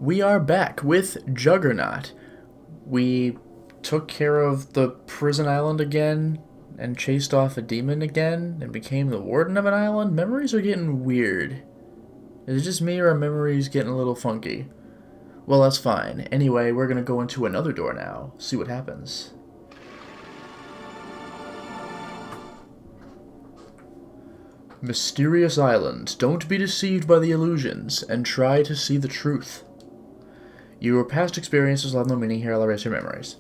We are back with Juggernaut. We took care of the prison island again and chased off a demon again and became the warden of an island. Memories are getting weird. Is it just me or are memories getting a little funky? Well, that's fine. Anyway, we're gonna go into another door now. See what happens. Mysterious Island. Don't be deceived by the illusions and try to see the truth. Your past experiences will have no meaning here. I'll erase your memories.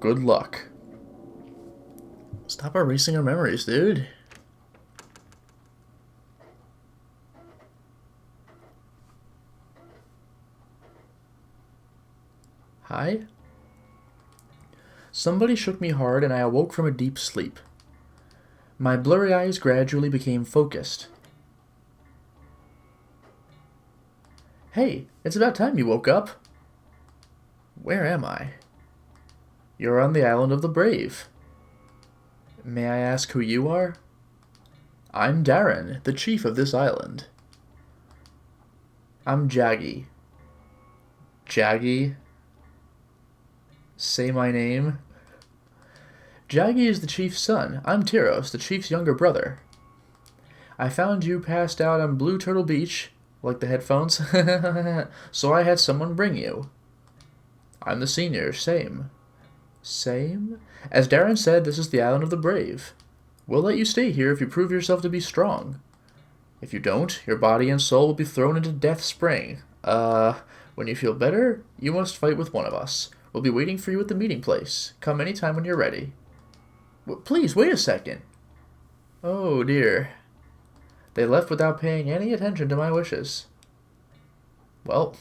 Good luck. Stop erasing our memories, dude. Hi? Somebody shook me hard and I awoke from a deep sleep. My blurry eyes gradually became focused. Hey, it's about time you woke up. Where am I? You're on the island of the brave. May I ask who you are? I'm Darren, the chief of this island. I'm Jaggy. Jaggy? Say my name. Jaggy is the chief's son. I'm Tyros, the chief's younger brother. I found you passed out on Blue Turtle Beach, like the headphones, so I had someone bring you. I'm the senior, same. Same? As Darren said, this is the island of the brave. We'll let you stay here if you prove yourself to be strong. If you don't, your body and soul will be thrown into Death Spring. When you feel better, you must fight with one of us. We'll be waiting for you at the meeting place. Come anytime when you're ready. Please, wait a second. Oh, dear. They left without paying any attention to my wishes. Well,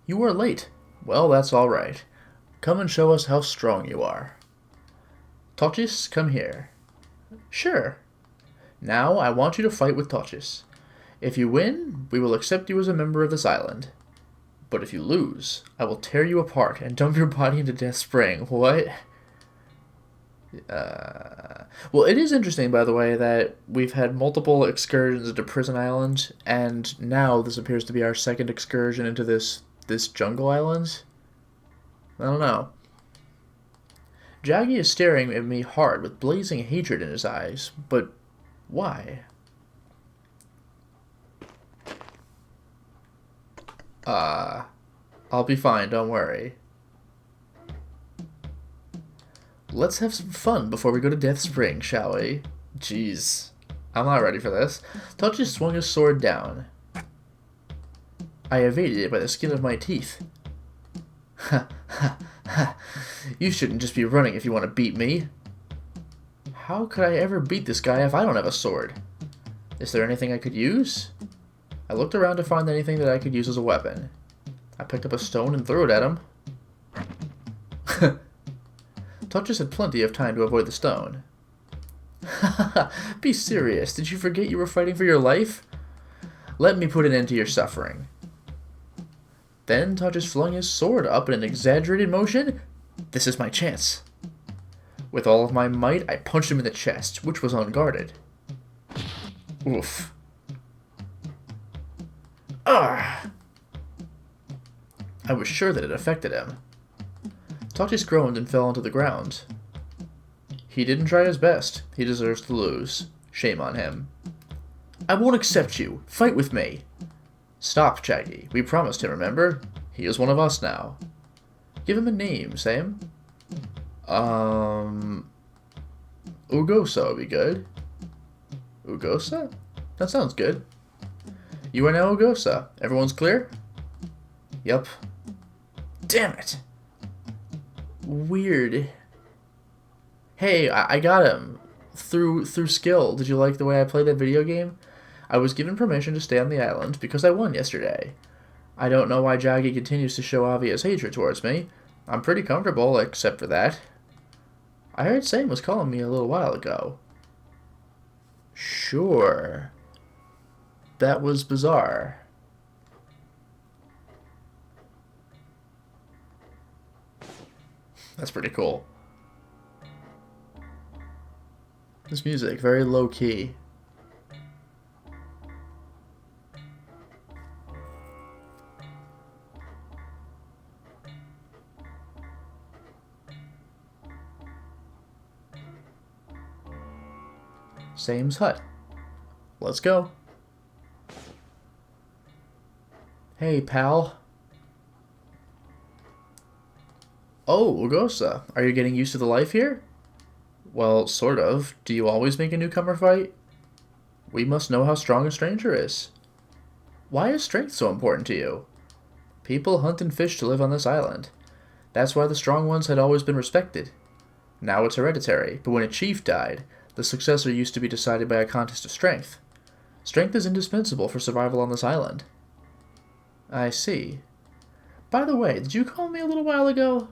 You are late. Well, that's all right. Come and show us how strong you are. Tochis, come here. Sure. Now, I want you to fight with Tochis. If you win, we will accept you as a member of this island. But if you lose, I will tear you apart and dump your body into Death Spring. What? Well, it is interesting, by the way, that we've had multiple excursions into Prison Island, and now this appears to be our second excursion into this jungle island. I don't know. Jaggy is staring at me hard with blazing hatred in his eyes, but why? I'll be fine, don't worry. Let's have some fun before we go to Death Spring, shall we? Jeez. I'm not ready for this. Touches swung his sword down. I evaded it by the skin of my teeth. Ha, ha, ha. You shouldn't just be running if you want to beat me. How could I ever beat this guy if I don't have a sword? Is there anything I could use? I looked around to find anything that I could use as a weapon. I picked up a stone and threw it at him. Touches had plenty of time to avoid the stone. Be serious. Did you forget you were fighting for your life? Let me put an end to your suffering. Then Touches flung his sword up in an exaggerated motion. This is my chance. With all of my might, I punched him in the chest, which was unguarded. Oof. Ah! I was sure that it affected him. Touches groaned and fell onto the ground. He didn't try his best. He deserves to lose. Shame on him. I won't accept you. Fight with me. Stop, Jaggy. We promised him, remember? He is one of us now. Give him a name, Sam. Ugosa would be good. Ugosa? That sounds good. You are now Ugosa. Everyone's clear? Yup. Damn it! Weird. Hey, I got him. Through skill. Did you like the way I played that video game? I was given permission to stay on the island because I won yesterday. I don't know why Jaggy continues to show obvious hatred towards me. I'm pretty comfortable, except for that. I heard Sam was calling me a little while ago. Sure. That was bizarre. That's pretty cool. This music, very low key. Same's hut. Let's go. Hey, pal. Oh, Ugosa, are you getting used to the life here? Well, sort of. Do you always make a newcomer fight? We must know how strong a stranger is. Why is strength so important to you? People hunt and fish to live on this island. That's why the strong ones had always been respected. Now it's hereditary, but when a chief died, the successor used to be decided by a contest of strength. Strength is indispensable for survival on this island. I see. By the way, did you call me a little while ago?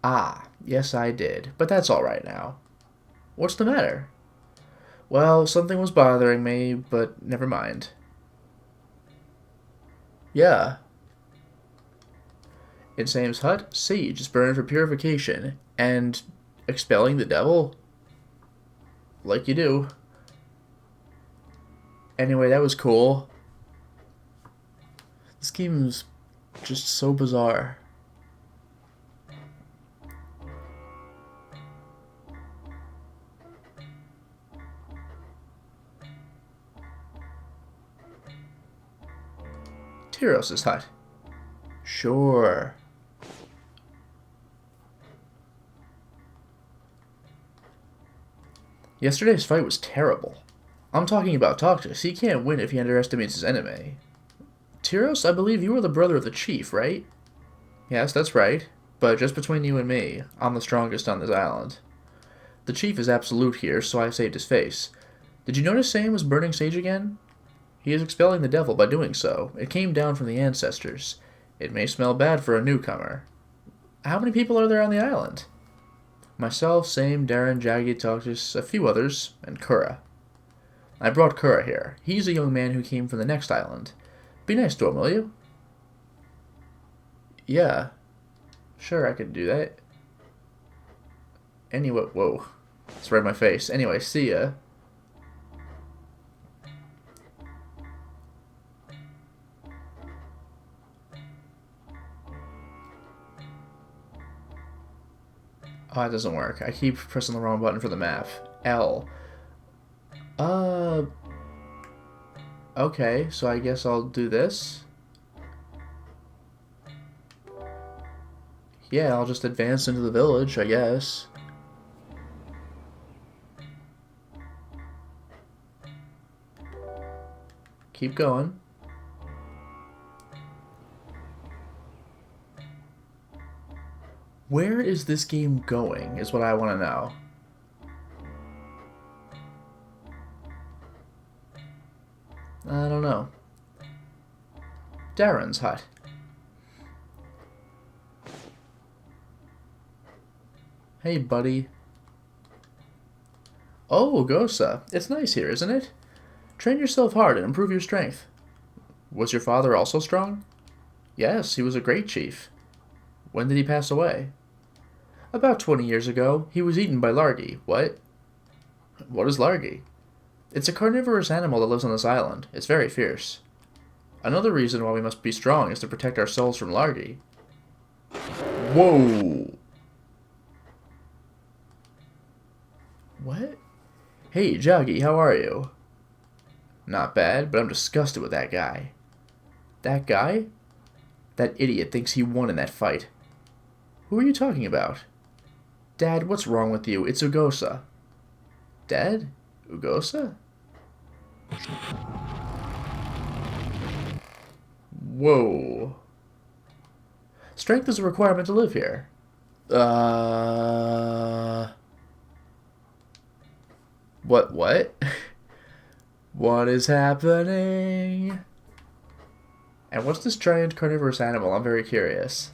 Ah, yes I did, but that's all right now. What's the matter? Well, something was bothering me, but never mind. Yeah. In Sam's hut, sage is burned for purification, and expelling the devil? Like you do. Anyway, that was cool. This game's just so bizarre. Tyros' hut. Sure. Yesterday's fight was terrible. I'm talking about Toctus. He can't win if he underestimates his enemy. Tyros, I believe you are the brother of the chief, right? Yes, that's right. But just between you and me, I'm the strongest on this island. The chief is absolute here, so I saved his face. Did you notice Sam was burning sage again? He is expelling the devil by doing so. It came down from the ancestors. It may smell bad for a newcomer. How many people are there on the island? Myself, Same, Darren, Jaggy, Toctus, a few others, and Kura. I brought Kura here. He's a young man who came from the next island. Be nice to him, will you? Yeah. Sure, I could do that. Anyway, whoa. It's right in my face. Anyway, see ya. Oh, it doesn't work. I keep pressing the wrong button for the map. L. Okay, so I guess I'll do this. Yeah, I'll just advance into the village, I guess. Keep going. Where is this game going, is what I want to know. I don't know. Darren's hut. Hey, buddy. Oh, Gosa. It's nice here, isn't it? Train yourself hard and improve your strength. Was your father also strong? Yes, he was a great chief. When did he pass away? About 20 years ago. He was eaten by Largy. What? What is Largy? It's a carnivorous animal that lives on this island. It's very fierce. Another reason why we must be strong is to protect ourselves from Largy. Whoa! What? Hey, Joggy, how are you? Not bad, but I'm disgusted with that guy. That guy? That idiot thinks he won in that fight. Who are you talking about? Dad, what's wrong with you? It's Ugosa. Dad? Ugosa? Whoa. Strength is a requirement to live here. What? What is happening? And what's this giant carnivorous animal? I'm very curious.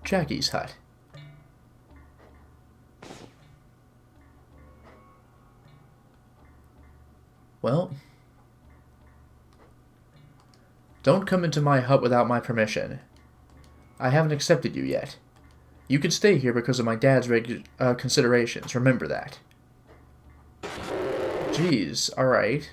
Jackie's hut. Well, Don't come into my hut without my permission. I haven't accepted you yet. You can stay here because of my dad's considerations. Remember that. Jeez, alright.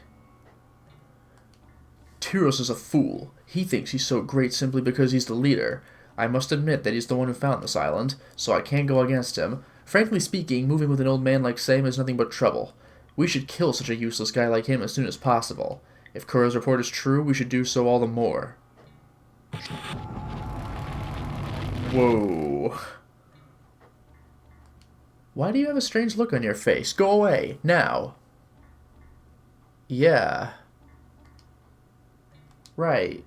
Tyros is a fool. He thinks he's so great simply because he's the leader. I must admit that he's the one who found this island, so I can't go against him. Frankly speaking, moving with an old man like Sam is nothing but trouble. We should kill such a useless guy like him as soon as possible. If Kura's report is true, we should do so all the more. Whoa. Why do you have a strange look on your face? Go away, now. Yeah. Right.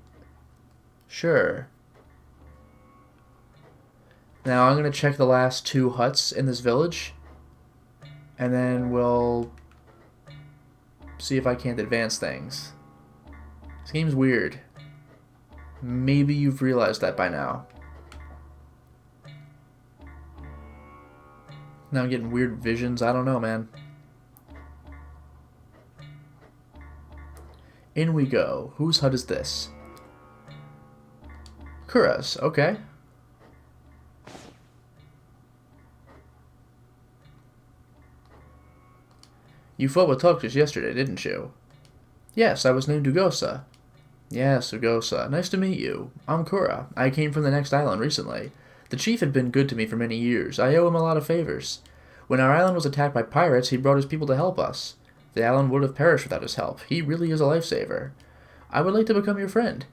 Sure. Now I'm going to check the last 2 huts in this village. And then we'll see if I can't advance things. Seems weird. Maybe you've realized that by now. Now I'm getting weird visions. I don't know, man. In we go. Whose hut is this? Kura's. Okay. You fought with Lotus yesterday, didn't you? Yes, I was named Ugosa. Yes, Ugosa. Nice to meet you. I'm Kura. I came from the next island recently. The chief had been good to me for many years. I owe him a lot of favors. When our island was attacked by pirates, he brought his people to help us. The island would have perished without his help. He really is a lifesaver. I would like to become your friend.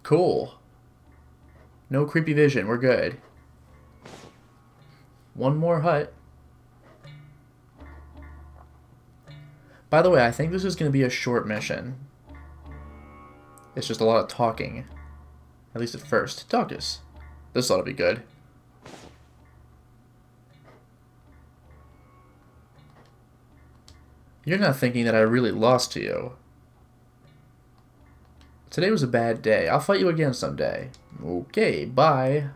Cool. No creepy vision. We're good. One more hut. By the way, I think this is going to be a short mission. It's just a lot of talking. At least at first. Lotus. This ought to be good. You're not thinking that I really lost to you. Today was a bad day. I'll fight you again someday. Okay, bye.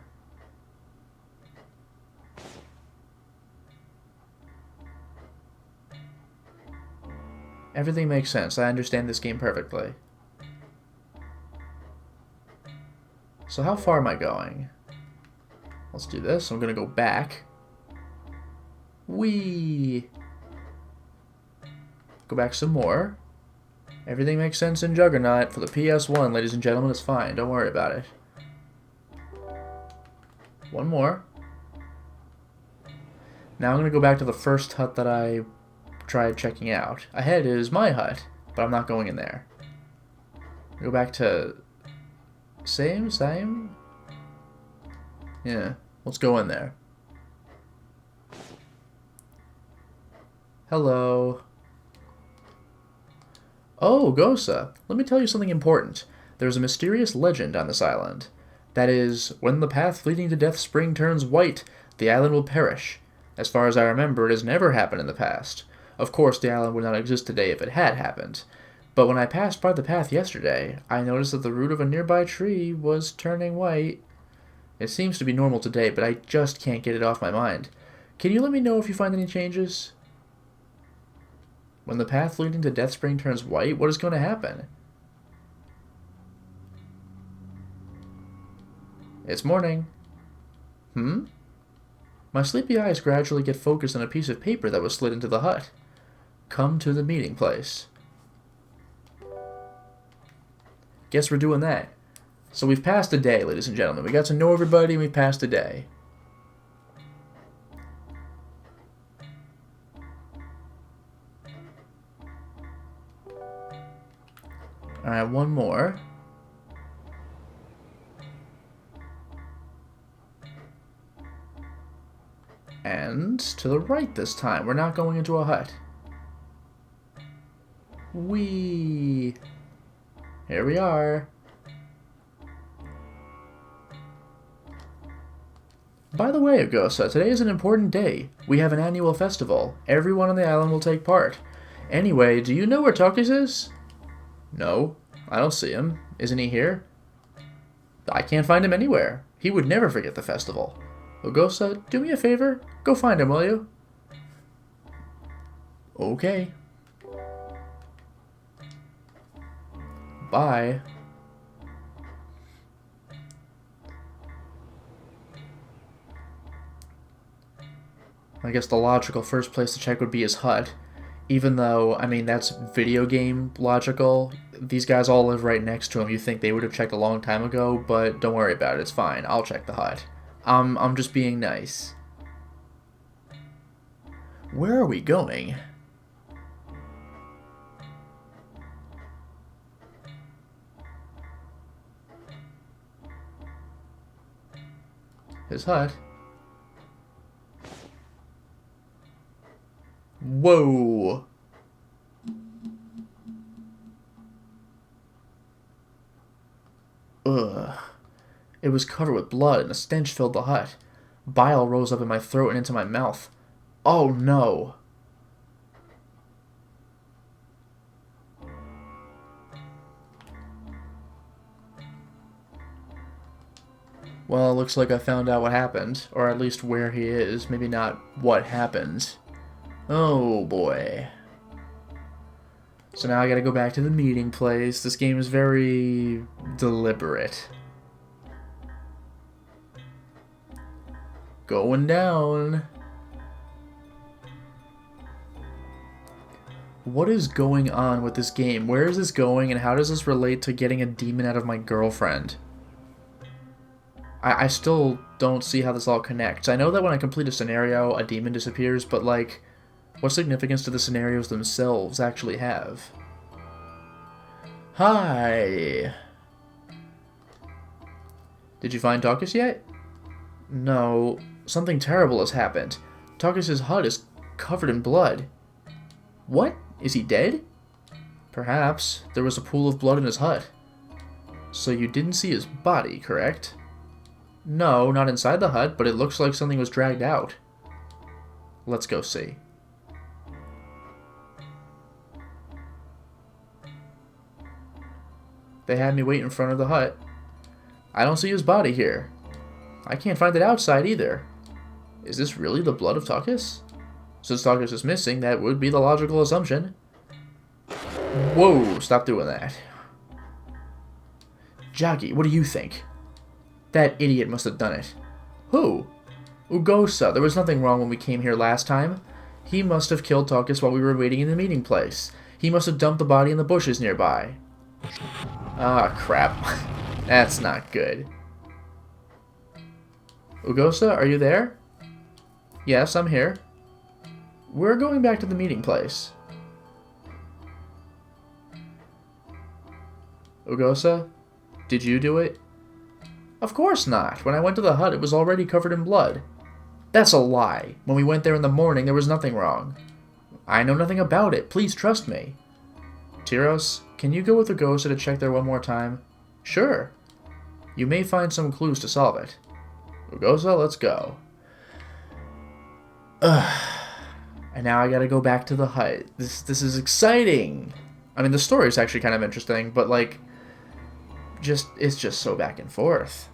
Everything makes sense. I understand this game perfectly. So how far am I going? Let's do this. I'm going to go back. Whee! Go back some more. Everything makes sense in Juggernaut. For the PS1, ladies and gentlemen, it's fine. Don't worry about it. One more. Now I'm going to go back to the first hut that I tried checking out. Ahead is my hut, but I'm not going in there. Go back to... Same? Yeah, let's go in there. Hello. Oh, Gosa, let me tell you something important. There's a mysterious legend on this island. That is, when the path leading to Death Spring turns white, the island will perish. As far as I remember, it has never happened in the past. Of course, the island would not exist today if it had happened. But when I passed by the path yesterday, I noticed that the root of a nearby tree was turning white. It seems to be normal today, but I just can't get it off my mind. Can you let me know if you find any changes? When the path leading to Death Spring turns white, what is going to happen? It's morning. My sleepy eyes gradually get focused on a piece of paper that was slid into the hut. Come to the meeting place. Guess we're doing that. So we've passed a day, ladies and gentlemen. We got to know everybody and we passed a day. Alright, one more. And to the right this time. We're not going into a hut. Whee! Here we are. By the way, Ugosa, today is an important day. We have an annual festival. Everyone on the island will take part. Anyway, do you know where Lotus is? No, I don't see him. Isn't he here? I can't find him anywhere. He would never forget the festival. Ugosa, do me a favor. Go find him, will you? Okay. Bye. I guess the logical first place to check would be his hut. Even though, I mean, that's video game logical. These guys all live right next to him. You think they would have checked a long time ago, but don't worry about it. It's fine. I'll check the hut. I'm just being nice. Where are we going? His hut. Whoa. Ugh. It was covered with blood and a stench filled the hut. Bile rose up in my throat and into my mouth. Oh no. Well, it looks like I found out what happened, or at least where he is. Maybe not what happened. Oh boy. So now I gotta go back to the meeting place. This game is very deliberate. Going down. What is going on with this game? Where is this going, and how does this relate to getting a demon out of my girlfriend? I still don't see how this all connects. I know that when I complete a scenario, a demon disappears, but like, what significance do the scenarios themselves actually have? Hi! Did you find Taucus yet? No, something terrible has happened. Taucus' hut is covered in blood. What? Is he dead? Perhaps. There was a pool of blood in his hut. So you didn't see his body, correct? No, not inside the hut, but it looks like something was dragged out. Let's go see. They had me wait in front of the hut. I don't see his body here. I can't find it outside either. Is this really the blood of Taucus? Since Taucus is missing, that would be the logical assumption. Whoa, stop doing that. Jaggy, what do you think? That idiot must have done it. Who? Ugosa. There was nothing wrong when we came here last time. He must have killed Taucus while we were waiting in the meeting place. He must have dumped the body in the bushes nearby. Ah, crap. That's not good. Ugosa, are you there? Yes, I'm here. We're going back to the meeting place. Ugosa, did you do it? Of course not. When I went to the hut, it was already covered in blood. That's a lie. When we went there in the morning, there was nothing wrong. I know nothing about it. Please trust me. Tyros, can you go with Ugosa to check there one more time? Sure. You may find some clues to solve it. Ugosa, let's go. Ugh. And now I gotta go back to the hut. This is exciting. I mean, the story is actually kind of interesting, but like, it's just so back and forth.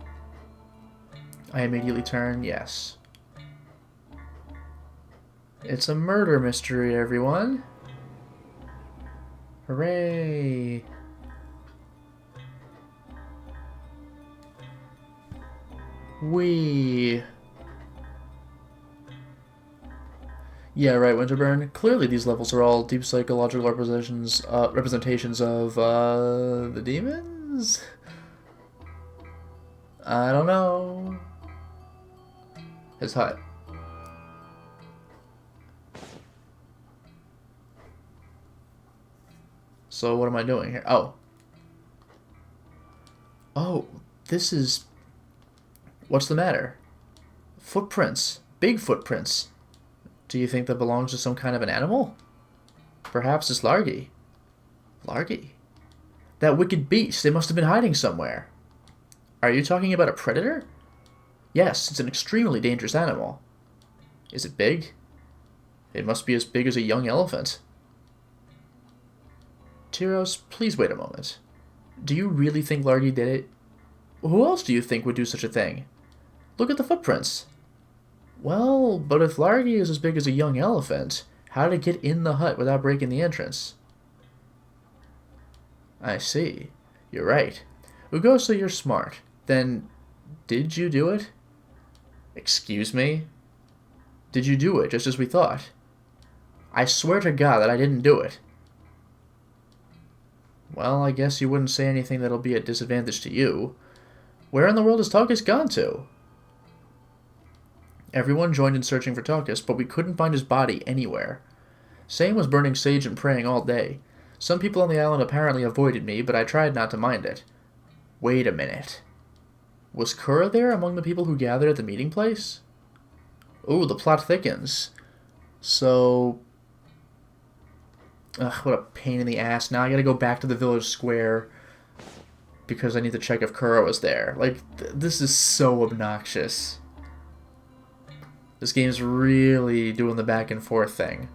I immediately turn yes. It's a murder mystery, everyone. Hooray! Yeah, right, Winterburn. Clearly these levels are all deep psychological representations of, the demons? I don't know. His hut. So what am I doing here? Oh. Oh, this is... What's the matter? Footprints. Big footprints. Do you think that belongs to some kind of an animal? Perhaps it's Largy. Largy? That wicked beast. They must have been hiding somewhere. Are you talking about a predator? Yes, it's an extremely dangerous animal. Is it big? It must be as big as a young elephant. Tyros, please wait a moment. Do you really think Largy did it? Who else do you think would do such a thing? Look at the footprints. Well, but if Largy is as big as a young elephant, how did it get in the hut without breaking the entrance? I see. You're right. Ugosa, you're smart. Then, did you do it? Excuse me? Did you do it, just as we thought? I swear to God that I didn't do it. Well, I guess you wouldn't say anything that'll be a disadvantage to you. Where in the world has Talkus gone to? Everyone joined in searching for Talkus, but we couldn't find his body anywhere. Same was burning sage and praying all day. Some people on the island apparently avoided me, but I tried not to mind it. Wait a minute. Was Kura there among the people who gathered at the meeting place? Ooh, the plot thickens. So... Ugh, what a pain in the ass. Now I gotta go back to the village square because I need to check if Kura was there. Like, this is so obnoxious. This game's really doing the back and forth thing.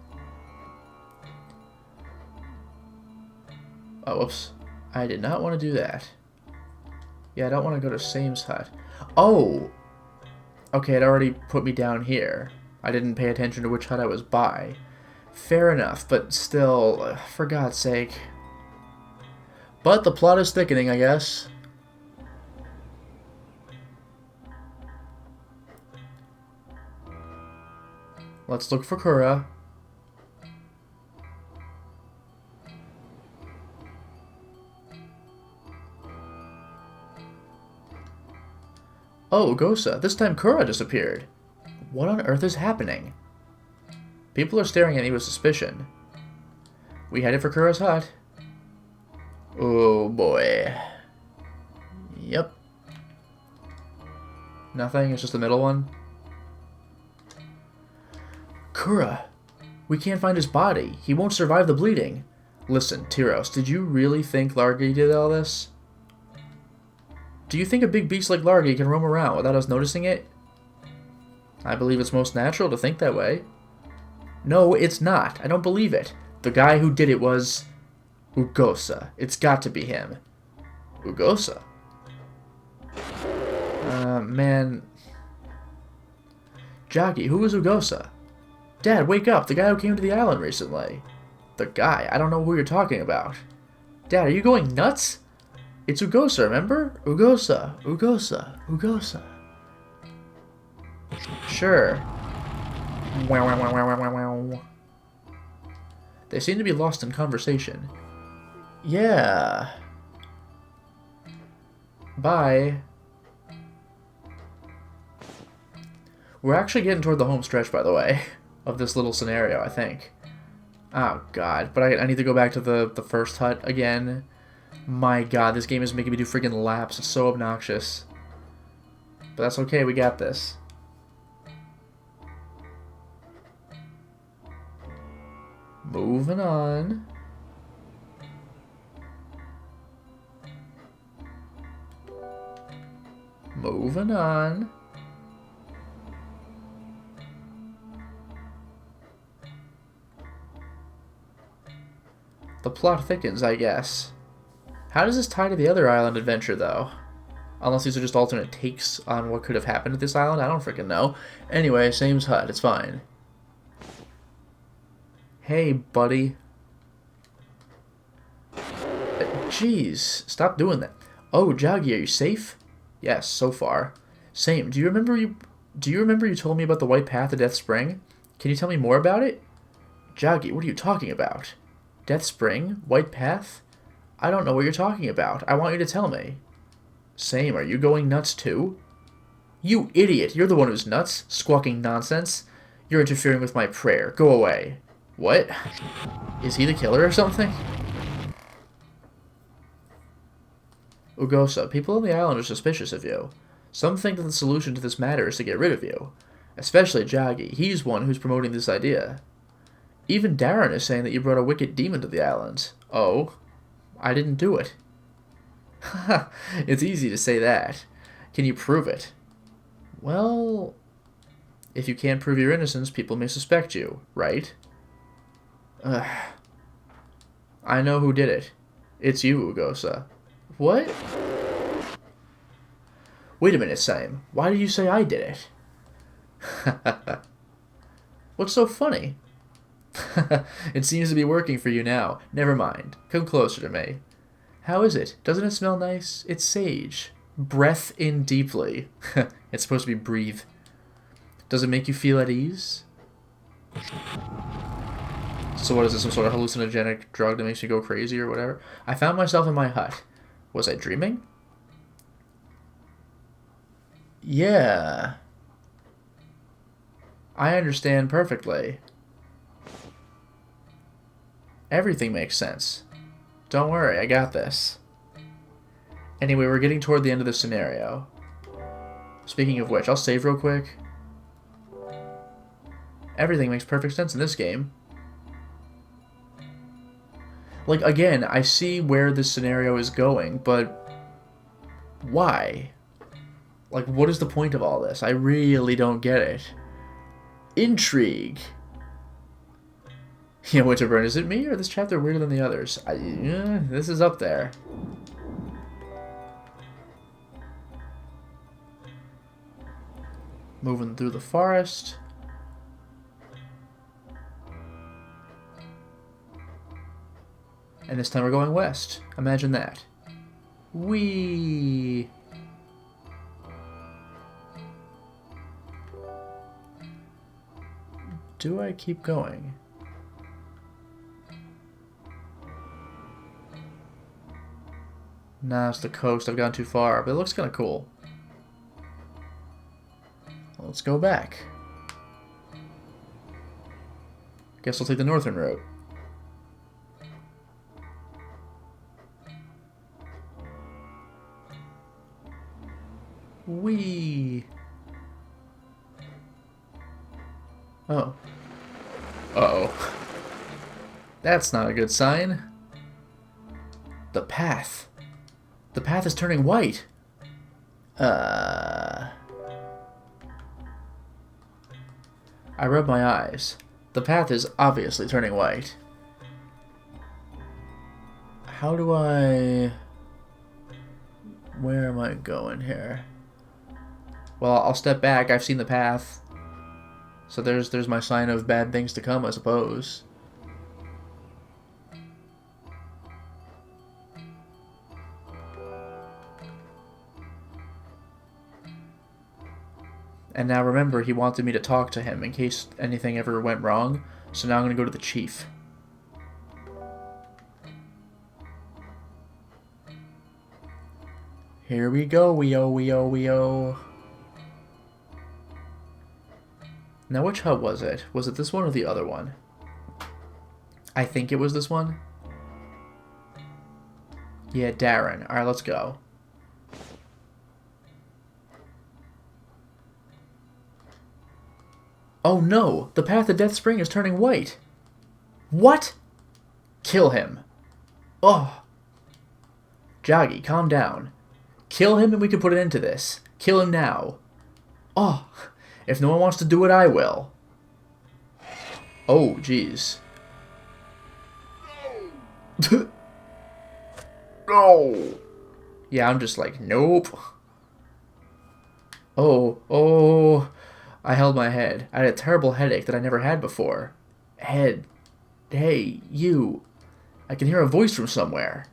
Oh, whoops. I did not want to do that. Yeah, I don't want to go to Same's hut. Oh! Okay, it already put me down here. I didn't pay attention to which hut I was by. Fair enough, but still, for God's sake. But the plot is thickening, I guess. Let's look for Kura. Oh, Gosa, this time Kura disappeared. What on earth is happening? People are staring at me with suspicion. We headed for Kura's hut. Oh boy. Yep. Nothing, it's just the middle one. Kura! We can't find his body. He won't survive the bleeding. Listen, Tyros, did you really think Largy did all this? Do you think a big beast like Largy can roam around without us noticing it? I believe it's most natural to think that way. No, it's not. I don't believe it. The guy who did it was... Ugosa. It's got to be him. Ugosa? Man... Jaggy, who is Ugosa? Dad, wake up! The guy who came to the island recently. The guy? I don't know who you're talking about. Dad, are you going nuts? It's Ugosa, remember? Ugosa, Ugosa, Ugosa. Sure. They seem to be lost in conversation. Yeah. Bye. We're actually getting toward the home stretch, by the way, of this little scenario, I think. Oh, God. But I need to go back to the first hut again. My God, this game is making me do freaking laps. It's so obnoxious. But that's okay, we got this. Moving on. Moving on. The plot thickens, I guess. How does this tie to the other island adventure, though? Unless these are just alternate takes on what could have happened at this island? I don't freaking know. Anyway, Same's hut. It's fine. Hey, buddy. Jeez, stop doing that. Oh, Jaggy, are you safe? Yes, so far. Same. Do you remember you told me about the White Path to Death Spring? Can you tell me more about it? Jaggy, what are you talking about? Death Spring? White Path? I don't know what you're talking about. I want you to tell me. Same, are you going nuts too? You idiot! You're the one who's nuts, squawking nonsense. You're interfering with my prayer. Go away. What? Is he the killer or something? Ugosa, people on the island are suspicious of you. Some think that the solution to this matter is to get rid of you. Especially Jaggy. He's one who's promoting this idea. Even Darren is saying that you brought a wicked demon to the islands. Oh? I didn't do it. Haha, it's easy to say that. Can you prove it? Well, if you can't prove your innocence, people may suspect you, right? Ugh. I know who did it. It's you, Ugosa. What? Wait a minute, Sam. Why did you say I did it? What's so funny? It seems to be working for you now. Never mind. Come closer to me. How is it? Doesn't it smell nice? It's sage. Breath in deeply. It's supposed to be breathe. Does it make you feel at ease? So what is this, some sort of hallucinogenic drug that makes you go crazy or whatever? I found myself in my hut. Was I dreaming? Yeah. I understand perfectly. Everything makes sense. Don't worry, I got this. Anyway, we're getting toward the end of the scenario. Speaking of which, I'll save real quick. Everything makes perfect sense in this game. Like, again, I see where this scenario is going, but why? Like, what is the point of all this? I really don't get it. Intrigue. Yeah, Winterburn, is it me or this chapter weirder than the others? This is up there. Moving through the forest. And this time we're going west. Imagine that. Whee! Do I keep going? Nah, it's the coast. I've gone too far, but it looks kind of cool. Let's go back. Guess I'll take the northern route. Whee! Oh. Uh-oh. That's not a good sign. The path. The path is turning white. I rub my eyes. The path is obviously turning white. How do I... Where am I going here? Well, I'll step back. I've seen the path. So there's my sign of bad things to come, I suppose. And now remember, he wanted me to talk to him in case anything ever went wrong. So now I'm going to go to the chief. Here we go, wee-oh. Now which hut was it? Was it this one or the other one? I think it was this one. Yeah, Darren. Alright, let's go. Oh no! The path to Death Spring is turning white! What? Kill him. Oh. Joggy, calm down. Kill him and we can put an end to this. Kill him now. Oh. If no one wants to do it, I will. Oh, jeez. No! Yeah, I'm just like, nope. Oh. I held my head. I had a terrible headache that I never had before. Head. Hey, you. I can hear a voice from somewhere.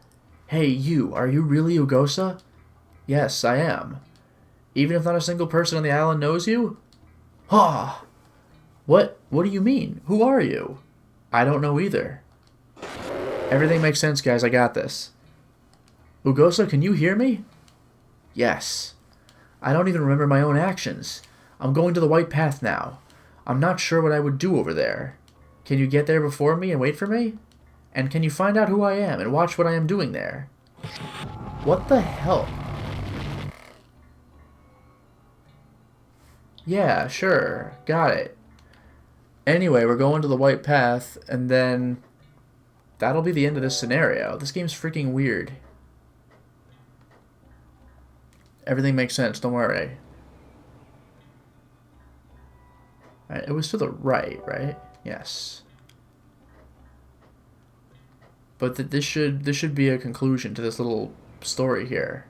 Hey, you. Are you really Ugosa? Yes, I am. Even if not a single person on the island knows you? Ah! What do you mean? Who are you? I don't know either. Everything makes sense, guys. I got this. Ugosa, can you hear me? Yes. I don't even remember my own actions. I'm going to the White Path now. I'm not sure what I would do over there. Can you get there before me and wait for me? And can you find out who I am and watch what I am doing there? What the hell? Yeah, sure. Got it. Anyway, we're going to the White Path, and then that'll be the end of this scenario. This game's freaking weird. Everything makes sense, don't worry. Alright, it was to the right, right? Yes. But this should be a conclusion to this little story here.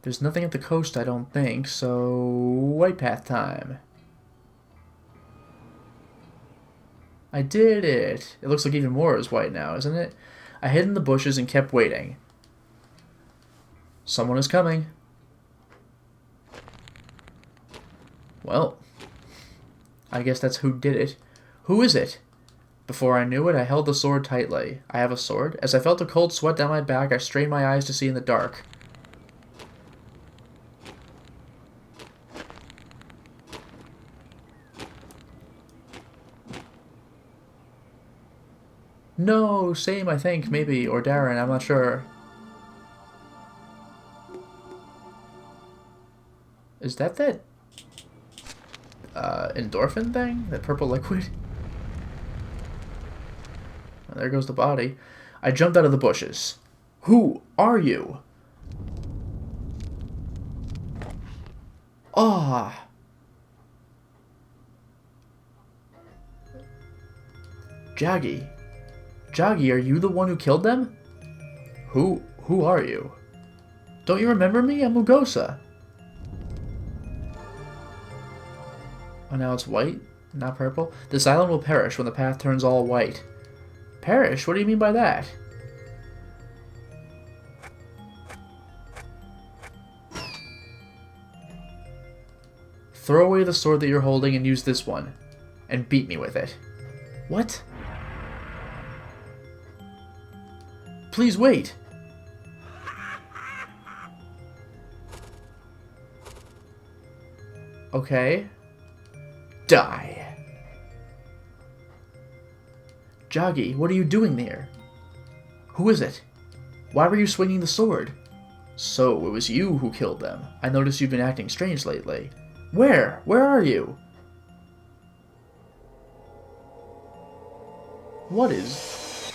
There's nothing at the coast, I don't think, so White Path time. I did it! It looks like even more is white now, isn't it? I hid in the bushes and kept waiting. Someone is coming. Well, I guess that's who did it. Who is it? Before I knew it, I held the sword tightly. I have a sword? As I felt a cold sweat down my back, I strained my eyes to see in the dark. No, same, I think, maybe, or Darren, I'm not sure. Is that endorphin thing? That purple liquid? Well, there goes the body. I jumped out of the bushes. Who are you? Ah. Jaggy. Jaggy, are you the one who killed them? Who are you? Don't you remember me? I'm Mugosa. Oh, now it's white, not purple. This island will perish when the path turns all white. Perish? What do you mean by that? Throw away the sword that you're holding and use this one. And beat me with it. What? Please wait. Okay. Die. Jaggy, what are you doing there? Who is it? Why were you swinging the sword? So, it was you who killed them. I noticed you've been acting strange lately. Where? Where are you? What is...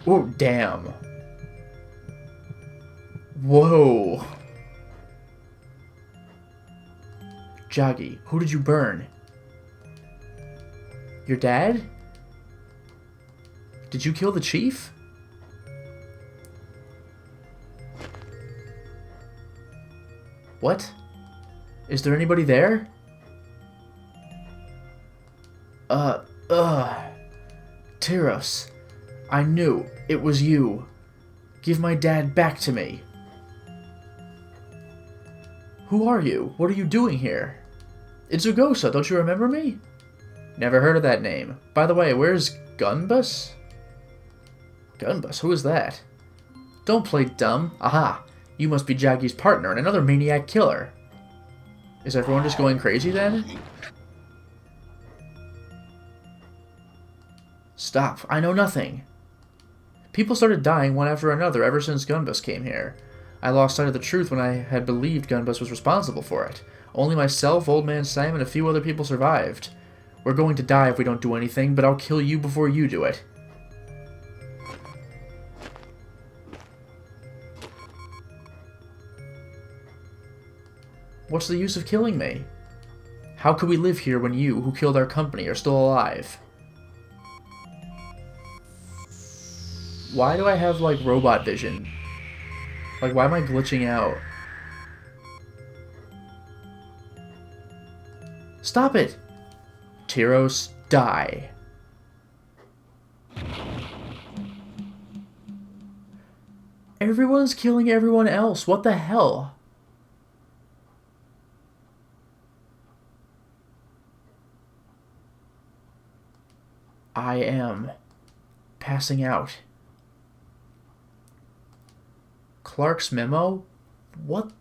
Oh, damn. Whoa. Jaggy, who did you burn? Your dad? Did you kill the chief? What? Is there anybody there? Tyros, I knew it was you. Give my dad back to me. Who are you? What are you doing here? It's Ugosa, don't you remember me? Never heard of that name. By the way, where's Gunbus? Gunbus, who is that? Don't play dumb. Aha, you must be Jaggy's partner and another maniac killer. Is everyone just going crazy then? Stop, I know nothing. People started dying one after another ever since Gunbus came here. I lost sight of the truth when I had believed Gunbus was responsible for it. Only myself, Old Man Sam, and a few other people survived. We're going to die if we don't do anything, but I'll kill you before you do it. What's the use of killing me? How could we live here when you, who killed our company, are still alive? Why do I have, like, robot vision? Like, why am I glitching out? Stop it! Tyros, die. Everyone's killing everyone else. What the hell? I am passing out. Clark's memo? What?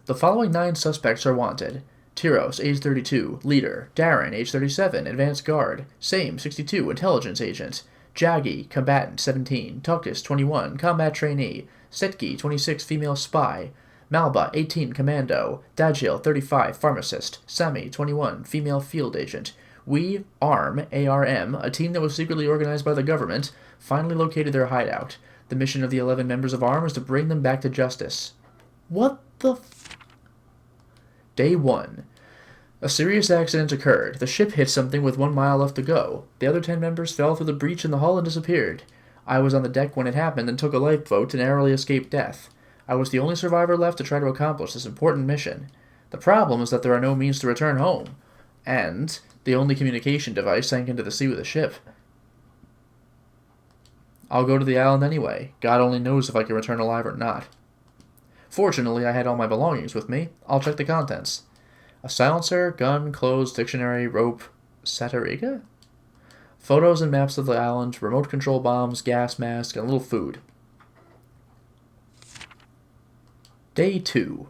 The following 9 suspects are wanted. Tyros, age 32, leader. Darren, age 37, advanced guard. Same, 62, intelligence agent. Jaggy, combatant, 17. Tuckus, 21, combat trainee. Setki, 26, female spy. Malba, 18, commando. Dagil, 35, pharmacist. Sami, 21, female field agent. We, ARM, A-R-M, a team that was secretly organized by the government, finally located their hideout. The mission of the 11 members of ARM is to bring them back to justice. What the Day 1. A serious accident occurred. The ship hit something with 1 mile left to go. The other 10 members fell through the breach in the hull and disappeared. I was on the deck when it happened and took a lifeboat to narrowly escape death. I was the only survivor left to try to accomplish this important mission. The problem is that there are no means to return home. And the only communication device sank into the sea with the ship. I'll go to the island anyway. God only knows if I can return alive or not. Fortunately, I had all my belongings with me. I'll check the contents. A silencer, gun, clothes, dictionary, rope, satiriga? Photos and maps of the island, remote control bombs, gas mask, and a little food. Day 2.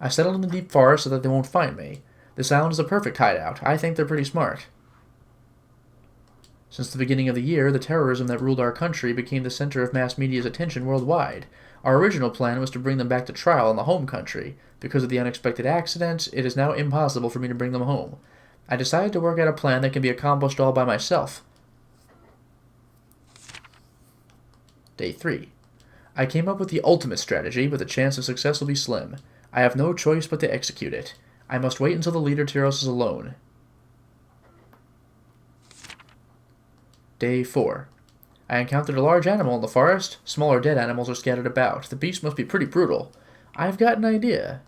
I settled in the deep forest so that they won't find me. This island is a perfect hideout. I think they're pretty smart. Since the beginning of the year, the terrorism that ruled our country became the center of mass media's attention worldwide. Our original plan was to bring them back to trial in the home country. Because of the unexpected accident, it is now impossible for me to bring them home. I decided to work out a plan that can be accomplished all by myself. Day 3. I came up with the ultimate strategy, but the chance of success will be slim. I have no choice but to execute it. I must wait until the leader Tyros is alone. Day 4. I encountered a large animal in the forest. Smaller dead animals are scattered about. The beast must be pretty brutal. I've got an idea.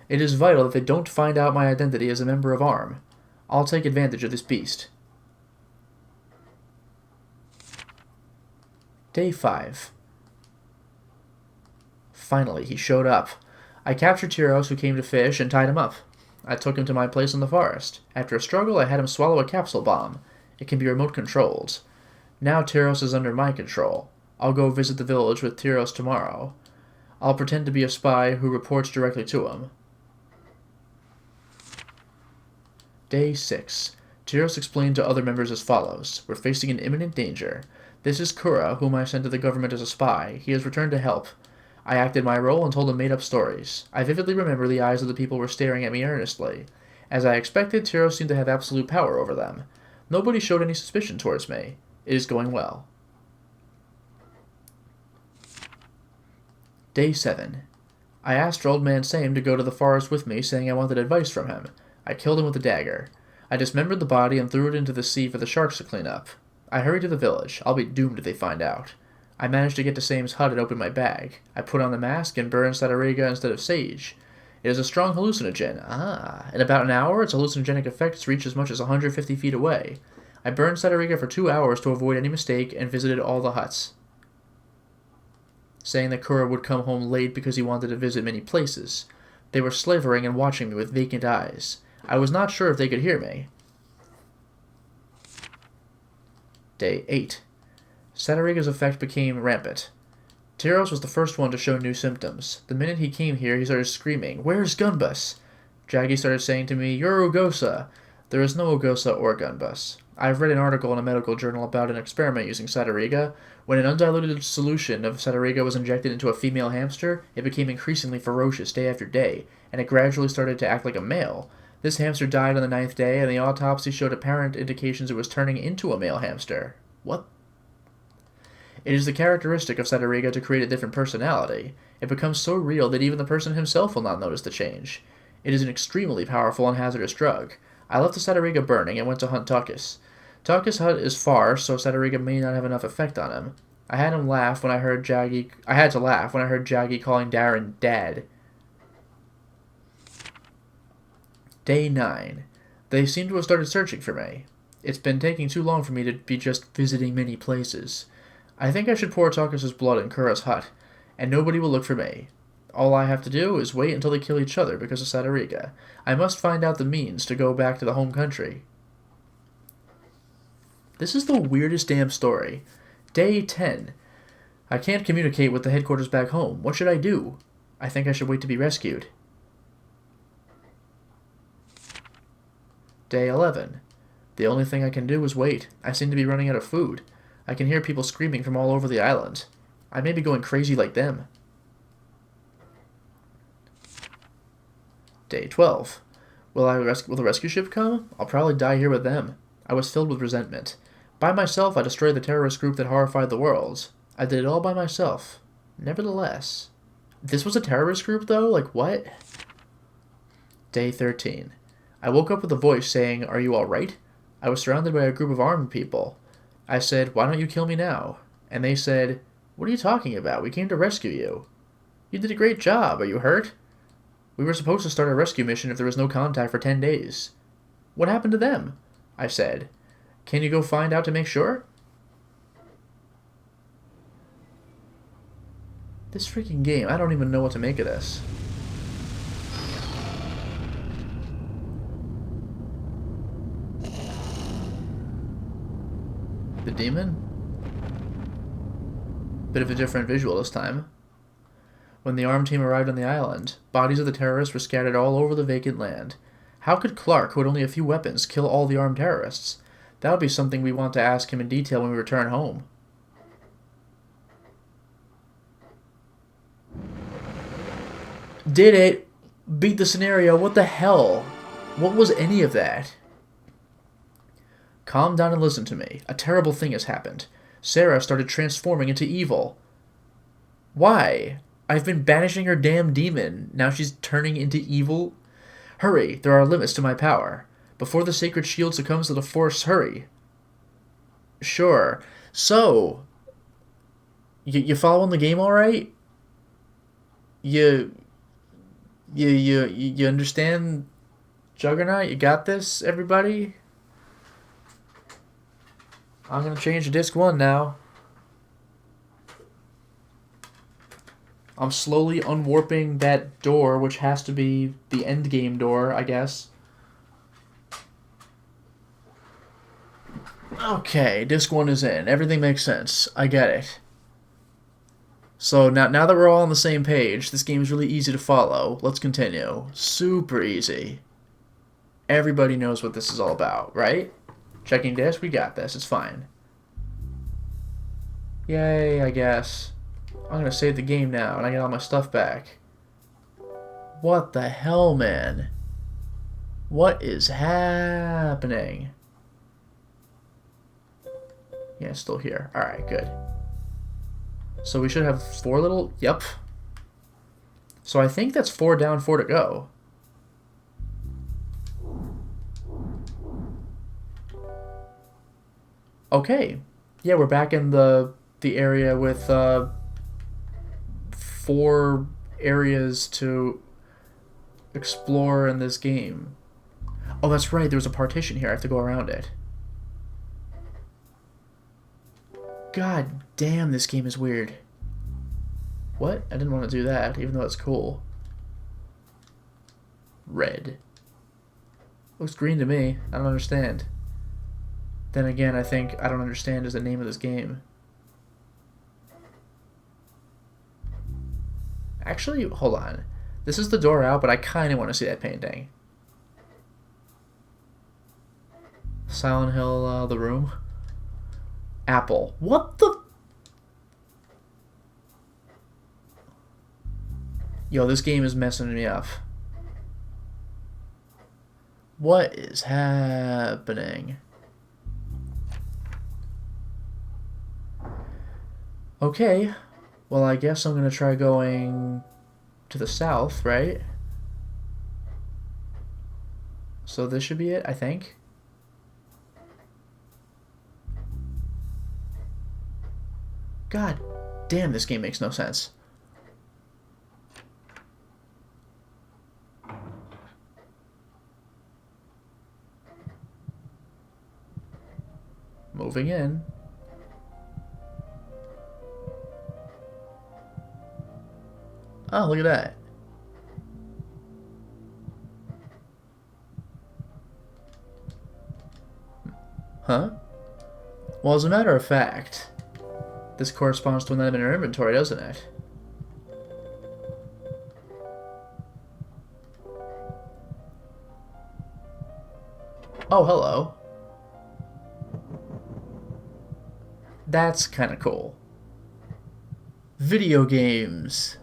It is vital that they don't find out my identity as a member of ARM. I'll take advantage of this beast. Day 5. Finally, he showed up. I captured Tyros, who came to fish, and tied him up. I took him to my place in the forest. After a struggle, I had him swallow a capsule bomb. It can be remote controlled. Now Tyros is under my control. I'll go visit the village with Tyros tomorrow. I'll pretend to be a spy who reports directly to him. Day 6. Tyros explained to other members as follows. We're facing an imminent danger. This is Kura, whom I sent to the government as a spy. He has returned to help. I acted my role and told him made-up stories. I vividly remember the eyes of the people were staring at me earnestly. As I expected, Tyros seemed to have absolute power over them. Nobody showed any suspicion towards me. It is going well. Day 7. I asked Old Man Sam to go to the forest with me, saying I wanted advice from him. I killed him with a dagger. I dismembered the body and threw it into the sea for the sharks to clean up. I hurried to the village. I'll be doomed if they find out. I managed to get to Sam's hut and open my bag. I put on the mask and burned satiriga instead of sage. It is a strong hallucinogen. In about an hour, its hallucinogenic effects reach as much as 150 feet away. I burned satiriga for 2 hours to avoid any mistake and visited all the huts, saying that Kura would come home late because he wanted to visit many places. They were slavering and watching me with vacant eyes. I was not sure if they could hear me. Day 8. Satiriga's effect became rampant. Tyros was the first one to show new symptoms. The minute he came here, he started screaming, "Where's Gunbus?" Jaggy started saying to me, "You're Ugosa." There is no Ugosa or Gunbus. I've read an article in a medical journal about an experiment using satiriga. When an undiluted solution of satiriga was injected into a female hamster, it became increasingly ferocious day after day, and it gradually started to act like a male. This hamster died on the 9th day, and the autopsy showed apparent indications it was turning into a male hamster. What? It is the characteristic of satiriga to create a different personality. It becomes so real that even the person himself will not notice the change. It is an extremely powerful and hazardous drug. I left the satiriga burning and went to hunt Tuckus. Tuckus' hut is far, so satiriga may not have enough effect on him. I had to laugh when I heard Jaggy calling Darren Dad. Day 9. They seem to have started searching for me. It's been taking too long for me to be just visiting many places. I think I should pour Tuckus' blood in Kura's hut, and nobody will look for me. All I have to do is wait until they kill each other because of satiriga. I must find out the means to go back to the home country. This is the weirdest damn story. Day 10. I can't communicate with the headquarters back home. What should I do? I think I should wait to be rescued. Day 11. The only thing I can do is wait. I seem to be running out of food. I can hear people screaming from all over the island. I may be going crazy like them. Day 12. Will the rescue ship come? I'll probably die here with them. I was filled with resentment. By myself, I destroyed the terrorist group that horrified the world. I did it all by myself. Nevertheless. This was a terrorist group, though? Like, what? Day 13. I woke up with a voice saying, "Are you all right?" I was surrounded by a group of armed people. I said, "Why don't you kill me now?" And they said, "What are you talking about? We came to rescue you." "You did a great job. Are you hurt?" "We were supposed to start a rescue mission if there was no contact for 10 days. "What happened to them?" I said. "Can you go find out to make sure?" This freaking game, I don't even know what to make of this. The demon? Bit of a different visual this time. When the armed team arrived on the island, bodies of the terrorists were scattered all over the vacant land. How could Clark, who had only a few weapons, kill all the armed terrorists? That would be something we want to ask him in detail when we return home. Did it! Beat the scenario. What the hell? What was any of that? Calm down and listen to me. A terrible thing has happened. Sarah started transforming into evil. Why? I've been banishing her damn demon. Now she's turning into evil? Hurry, there are limits to my power. Before the sacred shield succumbs to the Force, hurry. Sure. So, you following the game all right? You understand Juggernaut? You got this, everybody? I'm going to change to disc 1 now. I'm slowly unwarping that door, which has to be the endgame door, I guess. Okay, disc 1 is in. Everything makes sense. I get it. So now that we're all on the same page, this game is really easy to follow. Let's continue. Super easy. Everybody knows what this is all about, right? Checking disc, we got this. It's fine. Yay, I guess. I'm gonna save the game now, and I get all my stuff back. What the hell, man? What is happening? Yeah, it's still here. Alright, good. So we should have 4 little... Yep. So I think that's 4 down, 4 to go. Okay. Yeah, we're back in the area with 4 areas to explore in this game. Oh, that's right. There was a partition here. I have to go around it. God damn, this game is weird. What? I didn't want to do that, even though it's cool. Red. Looks green to me. I don't understand. Then again, I think I don't understand is the name of this game. Actually, hold on. This is the door out, but I kind of want to see that painting. Silent Hill, The Room. Apple. What the... Yo, this game is messing me up. What is happening? Okay. Well, I guess I'm going to try going to the south, right? So this should be it, I think. God damn, this game makes no sense. Moving in. Oh, look at that. Huh? Well, as a matter of fact, this corresponds to an item in our inventory, doesn't it? Oh, hello. That's kind of cool. Video games.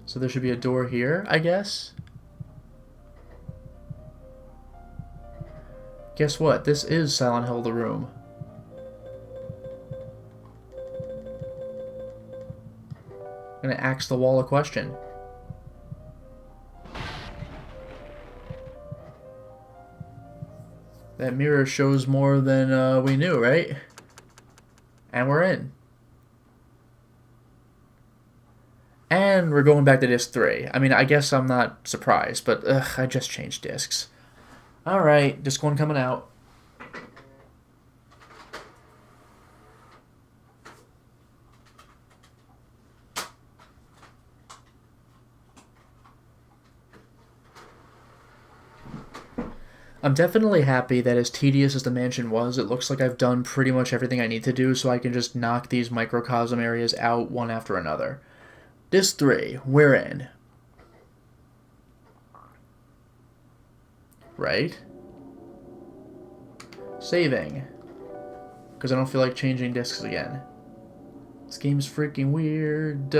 So there should be a door here, I guess. Guess what? This is Silent Hill The Room. I'm gonna axe the wall a question. That mirror shows more than we knew, right? And we're in. And we're going back to disc 3. I mean, I guess I'm not surprised, but ugh, I just changed discs. Alright, disc 1 coming out. I'm definitely happy that as tedious as the mansion was, it looks like I've done pretty much everything I need to do so I can just knock these microcosm areas out one after another. Disc 3, we're in. Right? Saving. Because I don't feel like changing discs again. This game's freaking weird.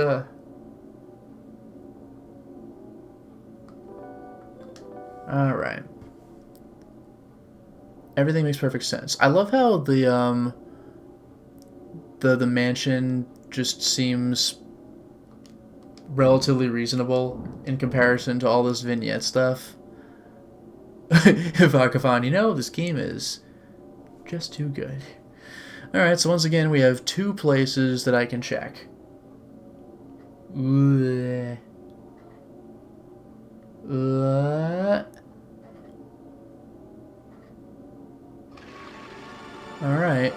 Alright. Everything makes perfect sense. I love how the mansion just seems relatively reasonable in comparison to all this vignette stuff. Vakafan, you know, this game is just too good. Alright, so once again, we have 2 places that I can check. Alright.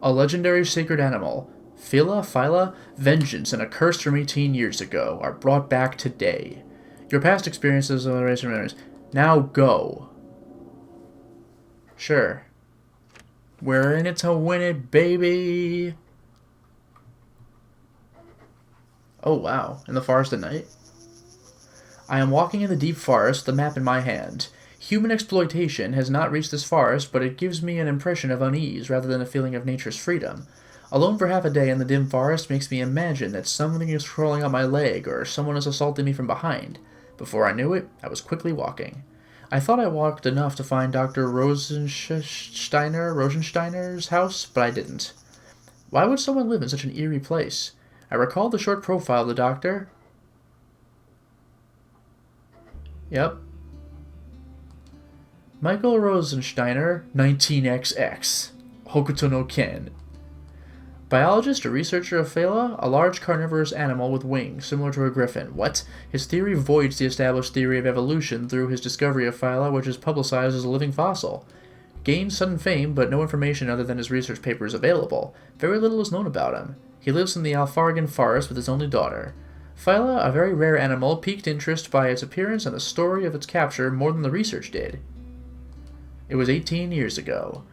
A legendary sacred animal. Phyla, vengeance, and a curse from 18 years ago are brought back today. Your past experiences of erased memories. Now go. Sure. We're in it to win it, baby! Oh, wow. In the forest at night? I am walking in the deep forest, the map in my hand. Human exploitation has not reached this forest, but it gives me an impression of unease rather than a feeling of nature's freedom. Alone for half a day in the dim forest makes me imagine that something is crawling up my leg or someone is assaulting me from behind. Before I knew it, I was quickly walking. I thought I walked enough to find Dr. Rosensteiner's house, but I didn't. Why would someone live in such an eerie place? I recalled the short profile of the doctor. Yep. Michael Rosensteiner, 19XX. Hokuto no Ken. Biologist or researcher of Phyla, a large carnivorous animal with wings, similar to a griffin. What? His theory voids the established theory of evolution through his discovery of Phyla, which is publicized as a living fossil. Gained sudden fame, but no information other than his research paper is available. Very little is known about him. He lives in the Alfargan forest with his only daughter. Phyla, a very rare animal, piqued interest by its appearance and the story of its capture more than the research did. It was 18 years ago.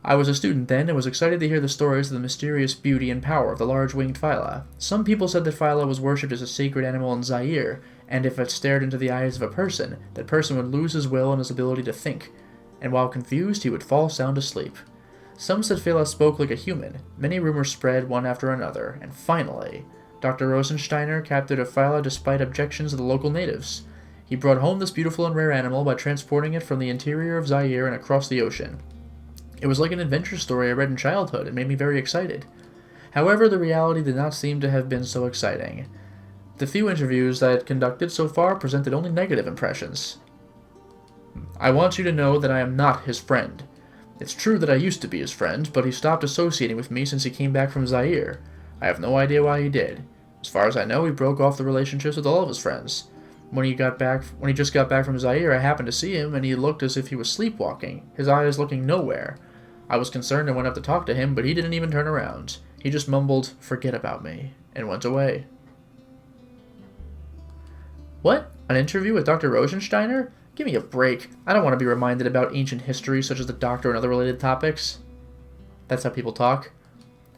I was a student then and was excited to hear the stories of the mysterious beauty and power of the large-winged Phyla. Some people said that Phyla was worshipped as a sacred animal in Zaire, and if it stared into the eyes of a person, that person would lose his will and his ability to think, and while confused, he would fall sound asleep. Some said Phyla spoke like a human. Many rumors spread one after another, and finally, Dr. Rosensteiner captured a Phyla despite objections of the local natives. He brought home this beautiful and rare animal by transporting it from the interior of Zaire and across the ocean. It was like an adventure story I read in childhood and made me very excited. However, the reality did not seem to have been so exciting. The few interviews I had conducted so far presented only negative impressions. I want you to know that I am not his friend. It's true that I used to be his friend, but he stopped associating with me since he came back from Zaire. I have no idea why he did. As far as I know, he broke off the relationships with all of his friends. When he just got back from Zaire, I happened to see him, and he looked as if he was sleepwalking, his eyes looking nowhere. I was concerned and went up to talk to him, but he didn't even turn around. He just mumbled, "Forget about me," and went away. What? An interview with Dr. Rosensteiner? Give me a break. I don't want to be reminded about ancient history such as the Doctor and other related topics. That's how people talk.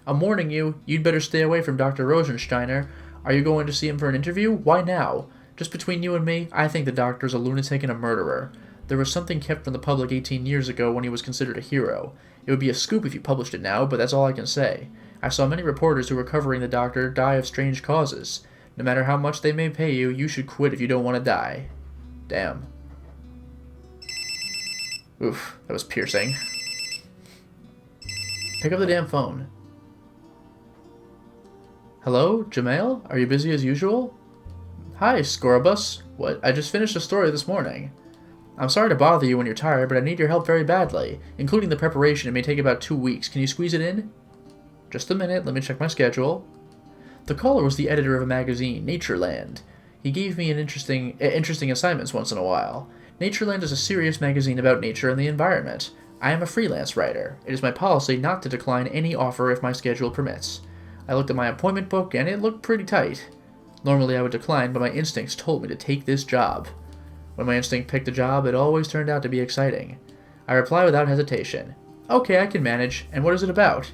I'm warning you, you'd better stay away from Dr. Rosensteiner. Are you going to see him for an interview? Why now? Just between you and me, I think the Doctor's a lunatic and a murderer. There was something kept from the public 18 years ago when he was considered a hero. It would be a scoop if you published it now, but that's all I can say. I saw many reporters who were covering the Doctor die of strange causes. No matter how much they may pay you, you should quit if you don't want to die. Damn. Oof, that was piercing. Pick up the damn phone. Hello, Jamail? Are you busy as usual? Hi, Scorabus. What? I just finished a story this morning. I'm sorry to bother you when you're tired, but I need your help very badly. Including the preparation, it may take about 2 weeks. Can you squeeze it in? Just a minute, let me check my schedule. The caller was the editor of a magazine, Natureland. He gave me interesting assignments once in a while. Natureland is a serious magazine about nature and the environment. I am a freelance writer. It is my policy not to decline any offer if my schedule permits. I looked at my appointment book and it looked pretty tight. Normally I would decline, but my instincts told me to take this job. When my instinct picked a job, it always turned out to be exciting. I reply without hesitation. Okay, I can manage. And what is it about?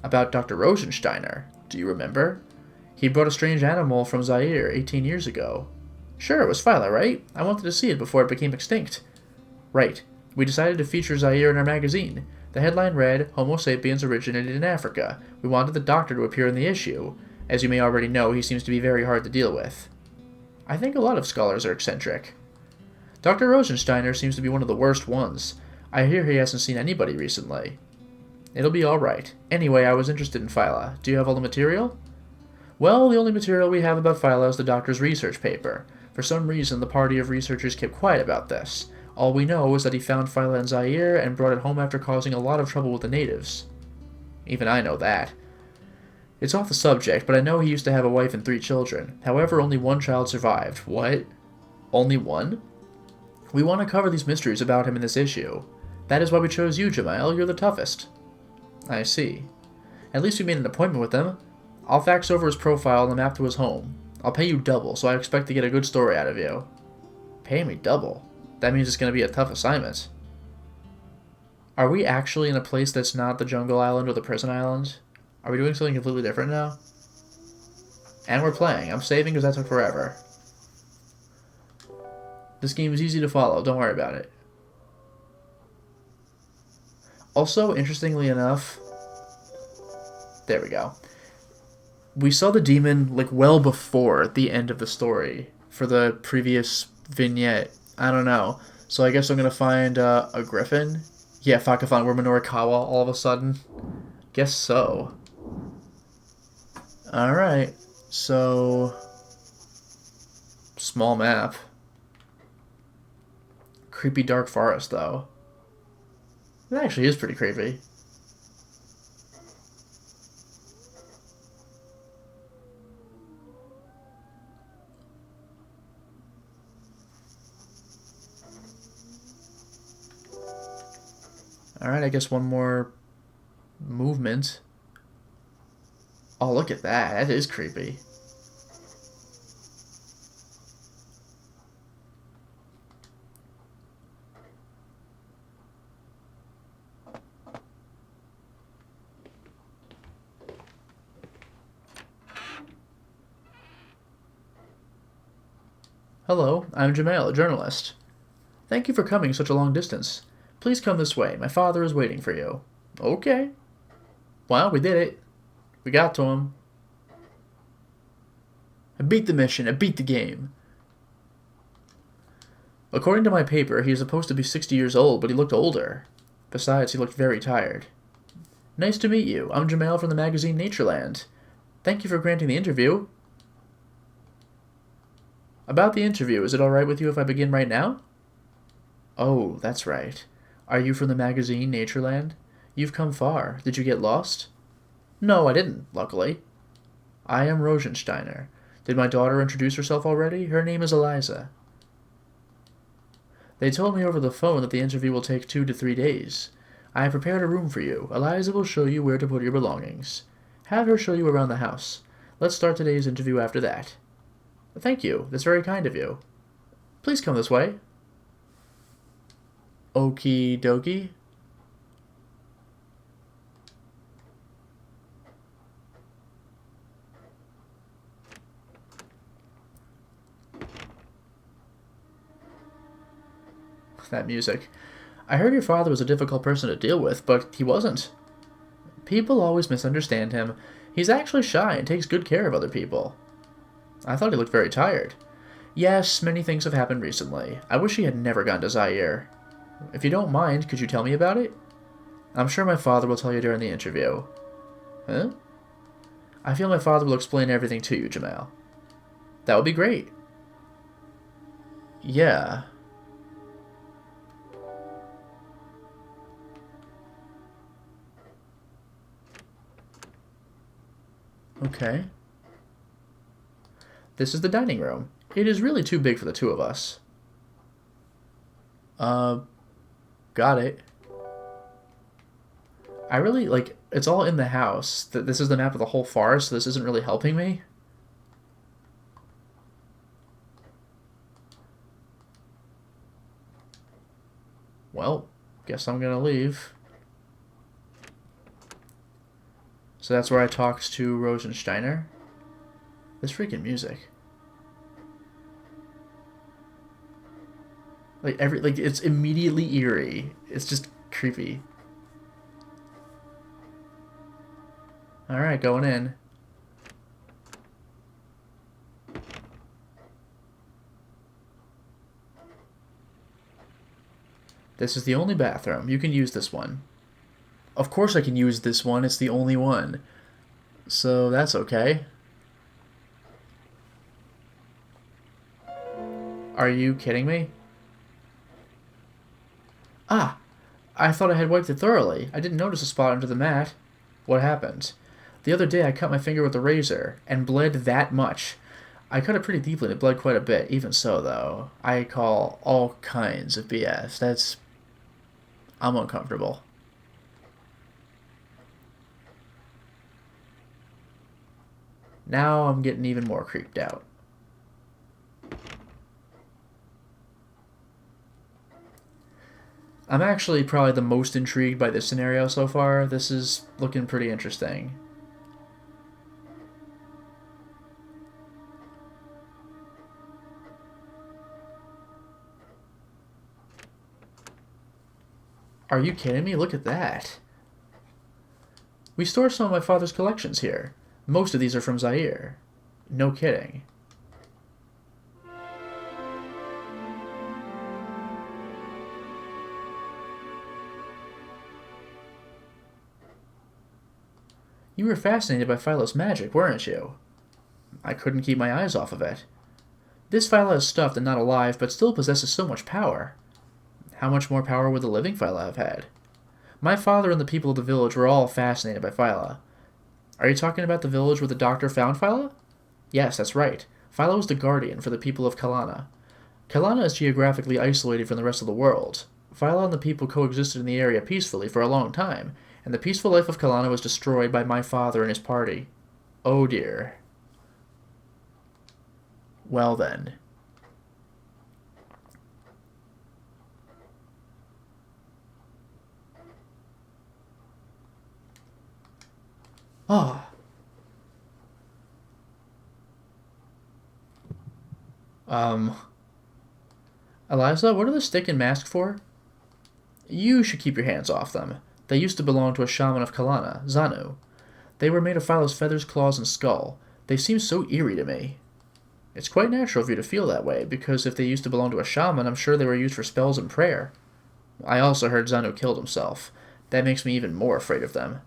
About Dr. Rosensteiner. Do you remember? He brought a strange animal from Zaire 18 years ago. Sure, it was Phyla, right? I wanted to see it before it became extinct. Right. We decided to feature Zaire in our magazine. The headline read, Homo sapiens originated in Africa. We wanted the doctor to appear in the issue. As you may already know, he seems to be very hard to deal with. I think a lot of scholars are eccentric. Dr. Rosensteiner seems to be one of the worst ones. I hear he hasn't seen anybody recently. It'll be alright. Anyway, I was interested in Phyla. Do you have all the material? Well, the only material we have about Phyla is the doctor's research paper. For some reason, the party of researchers kept quiet about this. All we know is that he found Phyla in Zaire and brought it home after causing a lot of trouble with the natives. Even I know that. It's off the subject, but I know he used to have a wife and 3 children. However, only 1 child survived. What? Only 1? We want to cover these mysteries about him in this issue. That is why we chose you, Jamail. You're the toughest. I see. At least we made an appointment with him. I'll fax over his profile and the map to his home. I'll pay you double, so I expect to get a good story out of you. Pay me double? That means it's going to be a tough assignment. Are we actually in a place that's not the jungle island or the prison island? Are we doing something completely different now? And we're playing. I'm saving because that took forever. This game is easy to follow. Don't worry about it. Also, interestingly enough... There we go. We saw the demon, like, well before the end of the story for the previous vignette. I don't know. So I guess I'm going to find a griffin. Yeah, if I can find Norikawa all of a sudden. Guess so. Alright. So... Small map. Creepy dark forest, though. It actually is pretty creepy. Alright, I guess one more movement. Oh, look at that. That is creepy. Hello, I'm Jamail, a journalist. Thank you for coming such a long distance. Please come this way. My father is waiting for you. Okay. Well, we did it. We got to him. I beat the mission. I beat the game. According to my paper, he is supposed to be 60 years old, but he looked older. Besides, he looked very tired. Nice to meet you. I'm Jamail from the magazine Natureland. Thank you for granting the interview. About the interview, is it alright with you if I begin right now? Oh, that's right. Are you from the magazine Natureland? You've come far. Did you get lost? No, I didn't, luckily. I am Rosensteiner. Did my daughter introduce herself already? Her name is Eliza. They told me over the phone that the interview will take 2 to 3 days. I have prepared a room for you. Eliza will show you where to put your belongings. Have her show you around the house. Let's start today's interview after that. Thank you. That's very kind of you. Please come this way. Okie dokie. That music. I heard your father was a difficult person to deal with, but he wasn't. People always misunderstand him. He's actually shy and takes good care of other people. I thought he looked very tired. Yes, many things have happened recently. I wish he had never gone to Zaire. If you don't mind, could you tell me about it? I'm sure my father will tell you during the interview. Huh? I feel my father will explain everything to you, Jamail. That would be great. Yeah. Okay. This is the dining room. It is really too big for the two of us. Got it. I really, like, it's all in the house. This is the map of the whole forest, so this isn't really helping me. Well, guess I'm gonna leave. So that's where I talked to Rosensteiner. This freaking music. Like, it's immediately eerie. It's just creepy. Alright, going in. This is the only bathroom. You can use this one. Of course I can use this one. It's the only one. So that's okay. Are you kidding me? Ah! I thought I had wiped it thoroughly. I didn't notice a spot under the mat. What happened? The other day I cut my finger with a razor, and bled that much. I cut it pretty deeply and it bled quite a bit. Even so, though, I call all kinds of BS. I'm uncomfortable. Now I'm getting even more creeped out. I'm actually probably the most intrigued by this scenario so far. This is looking pretty interesting. Are you kidding me? Look at that. We store some of my father's collections here. Most of these are from Zaire. No kidding. You were fascinated by Philo's magic, weren't you? I couldn't keep my eyes off of it. This Philo is stuffed and not alive, but still possesses so much power. How much more power would the living Philo have had? My father and the people of the village were all fascinated by Philo. Are you talking about the village where the doctor found Philo? Yes, that's right. Philo is the guardian for the people of Kalana. Kalana is geographically isolated from the rest of the world. Philo and the people coexisted in the area peacefully for a long time, and the peaceful life of Kalana was destroyed by my father and his party. Oh dear. Well then. Ah. Eliza, what are the stick and mask for? You should keep your hands off them. They used to belong to a shaman of Kalana, Zanu. They were made of Philo's feathers, claws, and skull. They seem so eerie to me. It's quite natural for you to feel that way, because if they used to belong to a shaman, I'm sure they were used for spells and prayer. I also heard Zanu killed himself. That makes me even more afraid of them.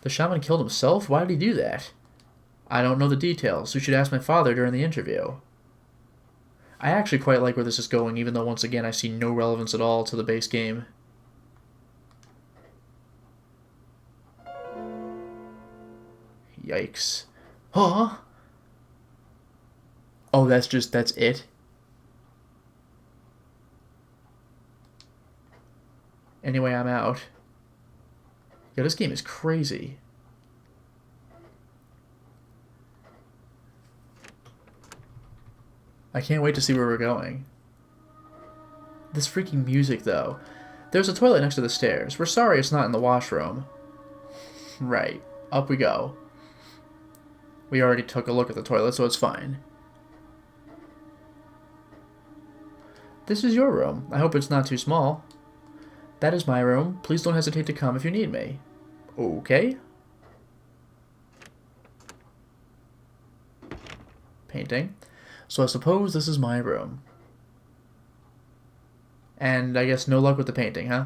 The shaman killed himself? Why did he do that? I don't know the details. You should ask my father during the interview. I actually quite like where this is going, even though once again I see no relevance at all to the base game. Yikes. Huh? Oh, that's it? Anyway, I'm out. Yo, this game is crazy. I can't wait to see where we're going. This freaking music, though. There's a toilet next to the stairs. We're sorry it's not in the washroom. Right. Up we go. We already took a look at the toilet, so it's fine. This is your room. I hope it's not too small. That is my room. Please don't hesitate to come if you need me. Okay. Painting. So I suppose this is my room. And I guess no luck with the painting, huh?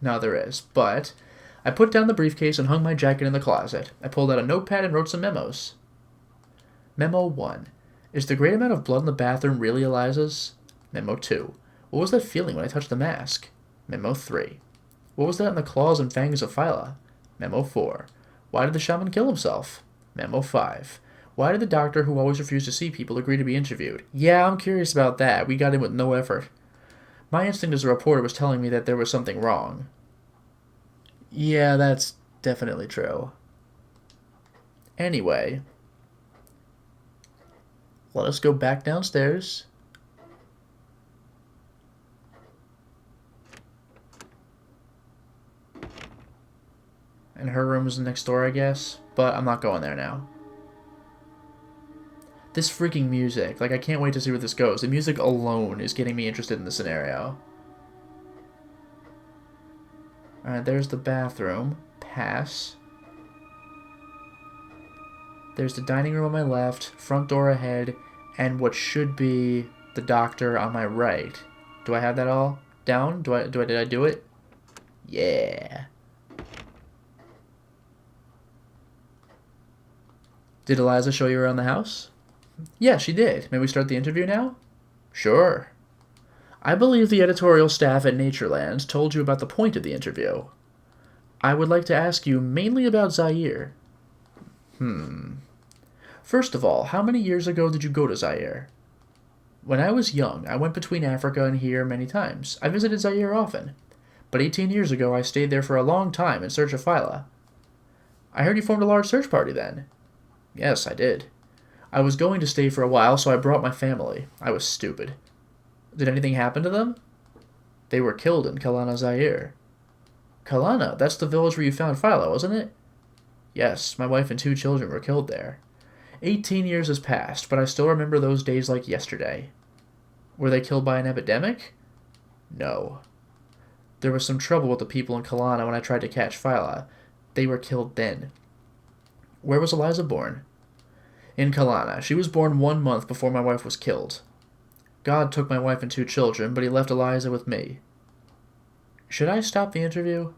No, there is. But I put down the briefcase and hung my jacket in the closet. I pulled out a notepad and wrote some memos. Memo 1. Is the great amount of blood in the bathroom really Eliza's? Memo 2. What was that feeling when I touched the mask? Memo 3. What was that in the claws and fangs of Phyla? Memo 4. Why did the shaman kill himself? Memo 5. Why did the doctor who always refused to see people agree to be interviewed? Yeah, I'm curious about that. We got in with no effort. My instinct as a reporter was telling me that there was something wrong. Yeah, that's definitely true. Anyway, let us go back downstairs. And her room is next door, I guess. But I'm not going there now. This freaking music. Like, I can't wait to see where this goes. The music alone is getting me interested in the scenario. Alright, there's the bathroom. Pass. There's the dining room on my left, front door ahead, and what should be the doctor on my right. Do I have that all down? Did I do it? Yeah. Did Eliza show you around the house? Yeah, she did. May we start the interview now? Sure. I believe the editorial staff at Natureland told you about the point of the interview. I would like to ask you mainly about Zaire. First of all, how many years ago did you go to Zaire? When I was young, I went between Africa and here many times. I visited Zaire often. But 18 years ago, I stayed there for a long time in search of Phyla. I heard you formed a large search party then. Yes, I did. I was going to stay for a while, so I brought my family. I was stupid. Did anything happen to them? They were killed in Kalana, Zaire. Kalana? That's the village where you found Phyla, wasn't it? Yes, my wife and 2 children were killed there. 18 years has passed, but I still remember those days like yesterday. Were they killed by an epidemic? No. There was some trouble with the people in Kalana when I tried to catch Phyla. They were killed then. Where was Eliza born? In Kalana. She was born 1 month before my wife was killed. God took my wife and 2 children, but he left Eliza with me. Should I stop the interview?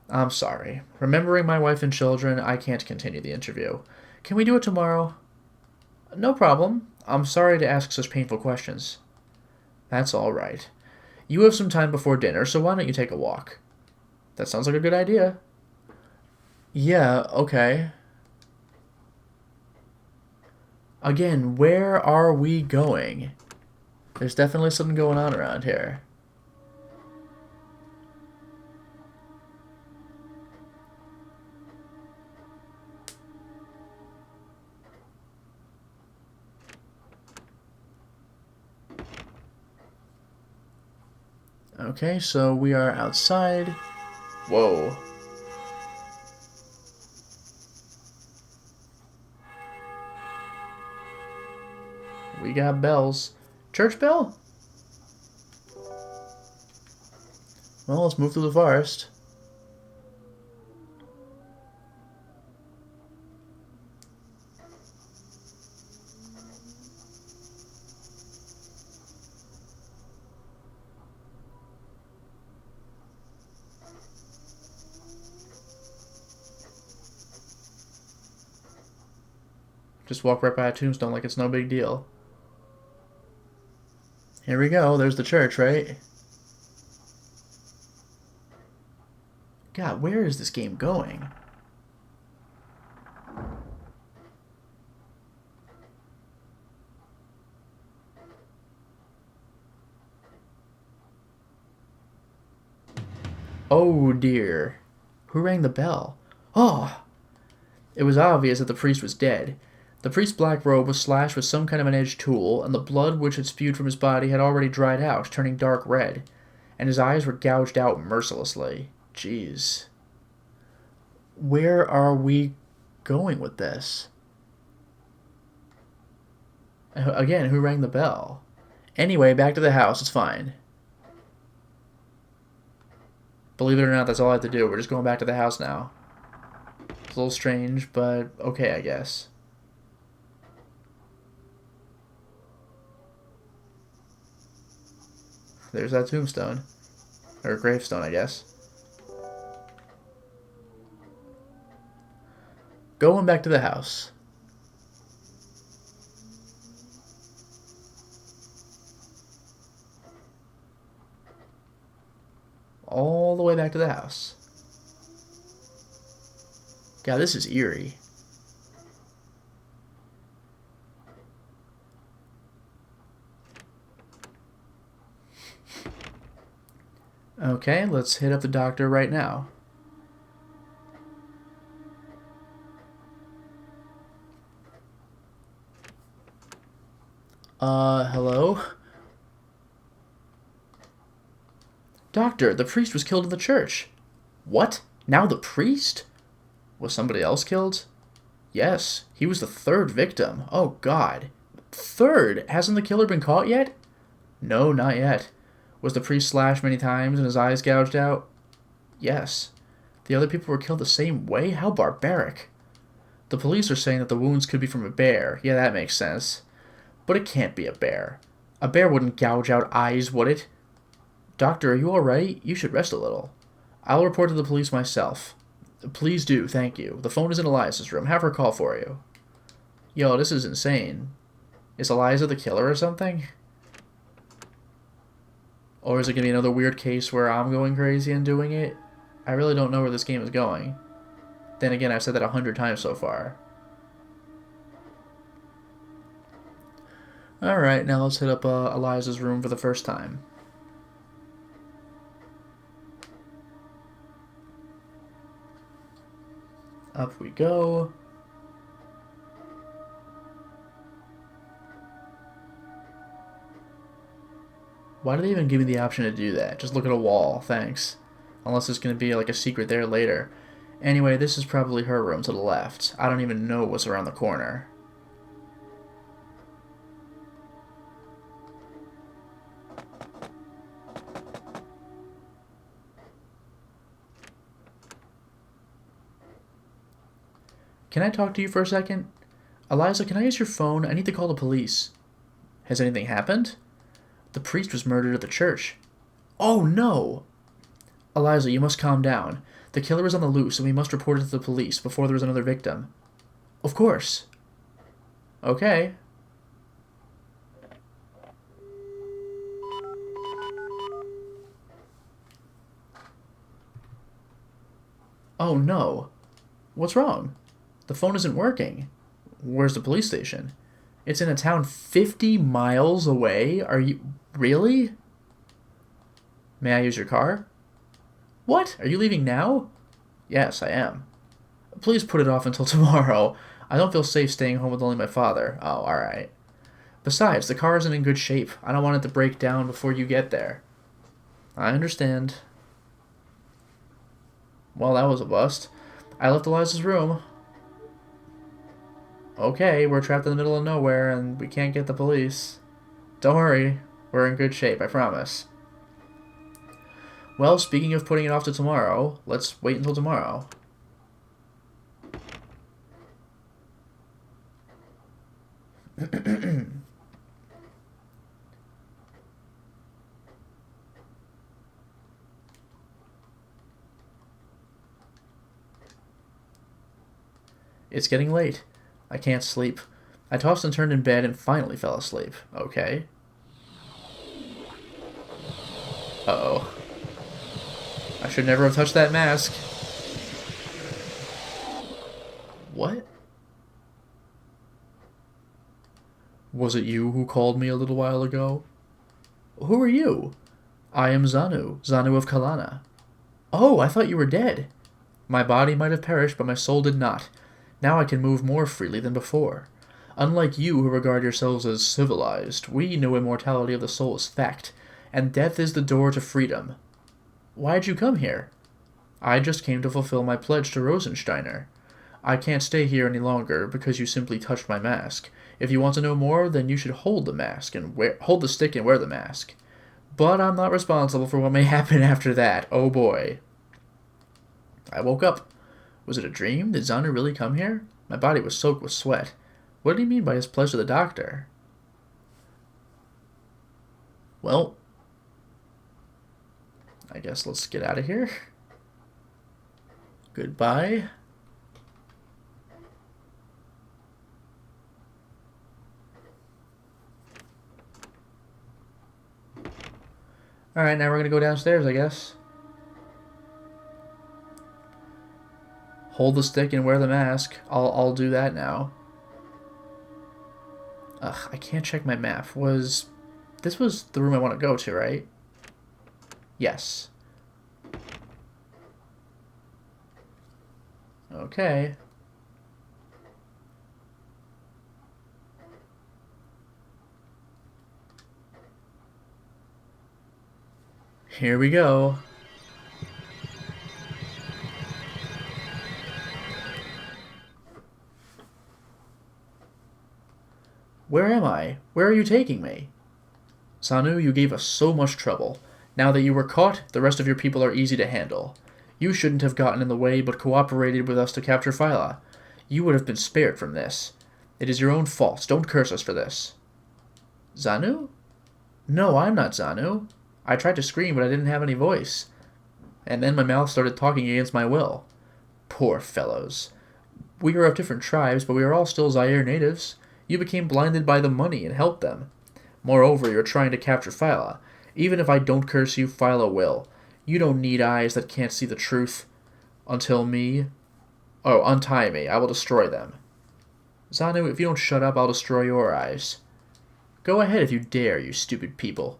I'm sorry. Remembering my wife and children, I can't continue the interview. Can we do it tomorrow? No problem. I'm sorry to ask such painful questions. That's all right. You have some time before dinner, so why don't you take a walk? That sounds like a good idea. Yeah, okay. Again, where are we going? There's definitely something going on around here. Okay, so we are outside. Whoa. We got bells. Church bell? Well, let's move through the forest. Just walk right by a tombstone like it's no big deal. Here we go. There's the church, right? God, where is this game going? Oh dear. Who rang the bell? Oh! It was obvious that the priest was dead. The priest's black robe was slashed with some kind of an edged tool, and the blood which had spewed from his body had already dried out, turning dark red, and his eyes were gouged out mercilessly. Jeez. Where are we going with this? Again, who rang the bell? Anyway, back to the house. It's fine. Believe it or not, that's all I have to do. We're just going back to the house now. It's a little strange, but okay, I guess. There's that tombstone. Or gravestone, I guess. Going back to the house. All the way back to the house. God, this is eerie. Okay, let's hit up the doctor right now. Hello? Doctor, the priest was killed in the church. What? Now the priest? Was somebody else killed? Yes, he was the third victim. Oh, God. Third? Hasn't the killer been caught yet? No, not yet. Was the priest slashed many times and his eyes gouged out? Yes. The other people were killed the same way? How barbaric. The police are saying that the wounds could be from a bear. Yeah, that makes sense. But it can't be a bear. A bear wouldn't gouge out eyes, would it? Doctor, are you alright? You should rest a little. I'll report to the police myself. Please do, thank you. The phone is in Eliza's room. Have her call for you. Yo, this is insane. Is Eliza the killer or something? Or is it going to be another weird case where I'm going crazy and doing it? I really don't know where this game is going. Then again, I've said that 100 times so far. Alright, now let's hit up Eliza's room for the first time. Up we go. Why do they even give me the option to do that? Just look at a wall, thanks. Unless there's going to be like a secret there later. Anyway, this is probably her room to the left. I don't even know what's around the corner. Can I talk to you for a second? Eliza, can I use your phone? I need to call the police. Has anything happened? The priest was murdered at the church. Oh, no! Eliza, you must calm down. The killer is on the loose, and we must report it to the police before there is another victim. Of course. Okay. Oh, no. What's wrong? The phone isn't working. Where's the police station? It's in a town 50 miles away? Are you... Really? May I use your car? What? Are you leaving now? Yes, I am. Please put it off until tomorrow. I don't feel safe staying home with only my father. Oh, alright. Besides, the car isn't in good shape. I don't want it to break down before you get there. I understand. Well, that was a bust. I left Eliza's room. Okay, we're trapped in the middle of nowhere and we can't get the police. Don't worry, we're in good shape, I promise. Well, speaking of putting it off to tomorrow, let's wait until tomorrow. It's getting late. I can't sleep. I tossed and turned in bed and finally fell asleep. Okay. Uh-oh. I should never have touched that mask. What? Was it you who called me a little while ago? Who are you? I am Zanu, Zanu of Kalana. Oh, I thought you were dead. My body might have perished, but my soul did not. Now I can move more freely than before. Unlike you who regard yourselves as civilized, we know immortality of the soul is fact, and death is the door to freedom. Why'd you come here? I just came to fulfill my pledge to Rosensteiner. I can't stay here any longer because you simply touched my mask. If you want to know more, then you should hold the mask and hold the stick and wear the mask. But I'm not responsible for what may happen after that. Oh boy. I woke up. Was it a dream? Did Zanu really come here? My body was soaked with sweat. What did he mean by his pledge to the doctor? Well, I guess let's get out of here. Goodbye. Alright, now we're going to go downstairs, I guess. Hold the stick and wear the mask. I'll do that now. Ugh, I can't check my map. This was the room I want to go to, right? Yes. Okay. Here we go. Where am I? Where are you taking me? Sanu, you gave us so much trouble. Now that you were caught, the rest of your people are easy to handle. You shouldn't have gotten in the way, but cooperated with us to capture Phyla. You would have been spared from this. It is your own fault. Don't curse us for this. Zanu? No, I'm not Zanu. I tried to scream, but I didn't have any voice. And then my mouth started talking against my will. Poor fellows. We are of different tribes, but we are all still Zaire natives. You became blinded by the money and helped them. Moreover, you're trying to capture Phyla. Even if I don't curse you, Phyla will. You don't need eyes that can't see the truth. Untie me. I will destroy them. Zanu, if you don't shut up, I'll destroy your eyes. Go ahead if you dare, you stupid people.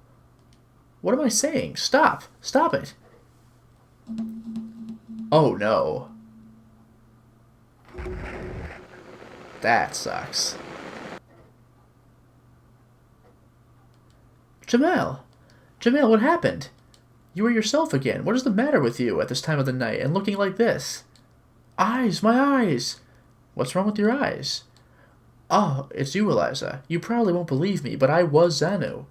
What am I saying? Stop! Stop it! Oh no. That sucks. Jamal! Jamal, what happened? You are yourself again. What is the matter with you at this time of the night and looking like this? Eyes! My eyes! What's wrong with your eyes? Oh, it's you, Eliza. You probably won't believe me, but I was Zanu.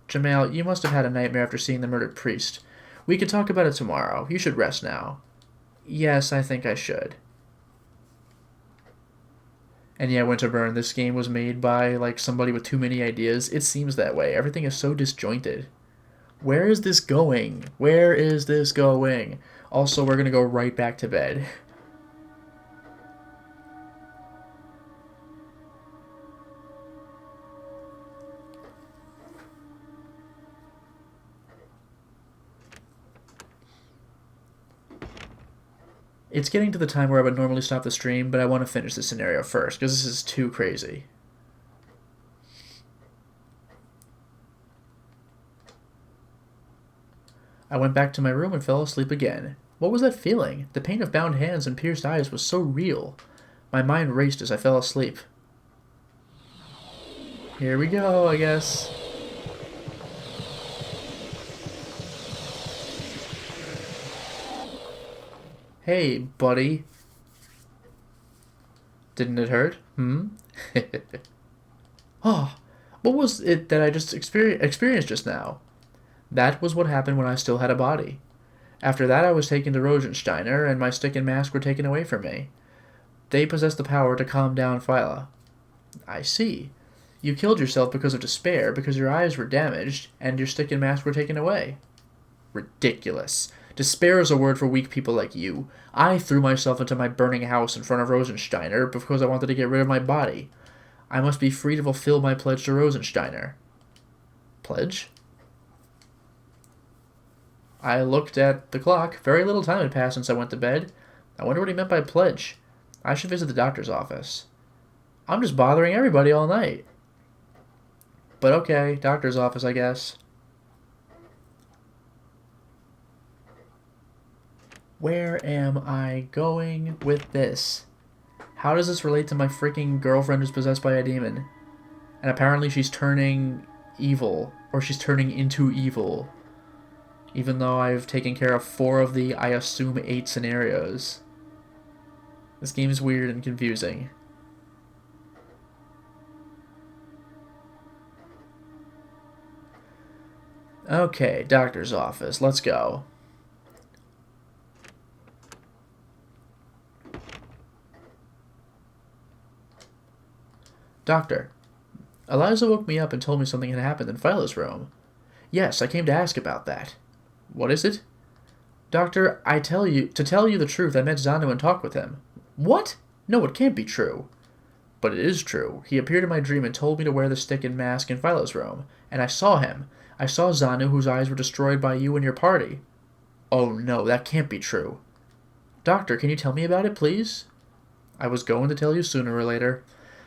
Jamal, you must have had a nightmare after seeing the murdered priest. We could talk about it tomorrow. You should rest now. Yes, I think I should. And yeah, Winterburn, this game was made by, like, somebody with too many ideas. It seems that way. Everything is so disjointed. Where is this going? Where is this going? Also, we're gonna go right back to bed. It's getting to the time where I would normally stop the stream, but I want to finish this scenario first, because this is too crazy. I went back to my room and fell asleep again. What was that feeling? The pain of bound hands and pierced eyes was so real. My mind raced as I fell asleep. Here we go, I guess. Hey, buddy. Didn't it hurt? Oh, what was it that I just experienced just now? That was what happened when I still had a body. After that, I was taken to Rosensteiner, and my stick and mask were taken away from me. They possessed the power to calm down Phyla. I see. You killed yourself because of despair, because your eyes were damaged, and your stick and mask were taken away. Ridiculous. Despair is a word for weak people like you. I threw myself into my burning house in front of Rosensteiner because I wanted to get rid of my body. I must be free to fulfill my pledge to Rosensteiner. Pledge? I looked at the clock. Very little time had passed since I went to bed. I wonder what he meant by pledge. I should visit the doctor's office. I'm just bothering everybody all night. But okay, doctor's office, I guess. Where am I going with this? How does this relate to my freaking girlfriend who's possessed by a demon? And apparently she's turning evil, or she's turning into evil. Even though I've taken care of 4 of the, I assume, 8 scenarios. This game is weird and confusing. Okay, doctor's office. Let's go. Doctor, Eliza woke me up and told me something had happened in Phyla's room. Yes, I came to ask about that. What is it? Doctor, to tell you the truth, I met Zanu and talked with him. What? No, it can't be true. But it is true. He appeared in my dream and told me to wear the stick and mask in Phyla's room. And I saw him. I saw Zanu, whose eyes were destroyed by you and your party. Oh no, that can't be true. Doctor, can you tell me about it, please? I was going to tell you sooner or later.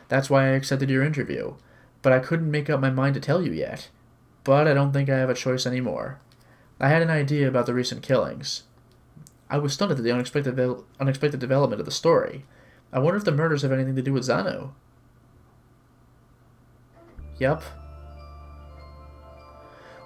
That's why I accepted your interview. But I couldn't make up my mind to tell you yet. But I don't think I have a choice anymore. I had an idea about the recent killings. I was stunned at the unexpected development of the story. I wonder if the murders have anything to do with Xanu. Yep.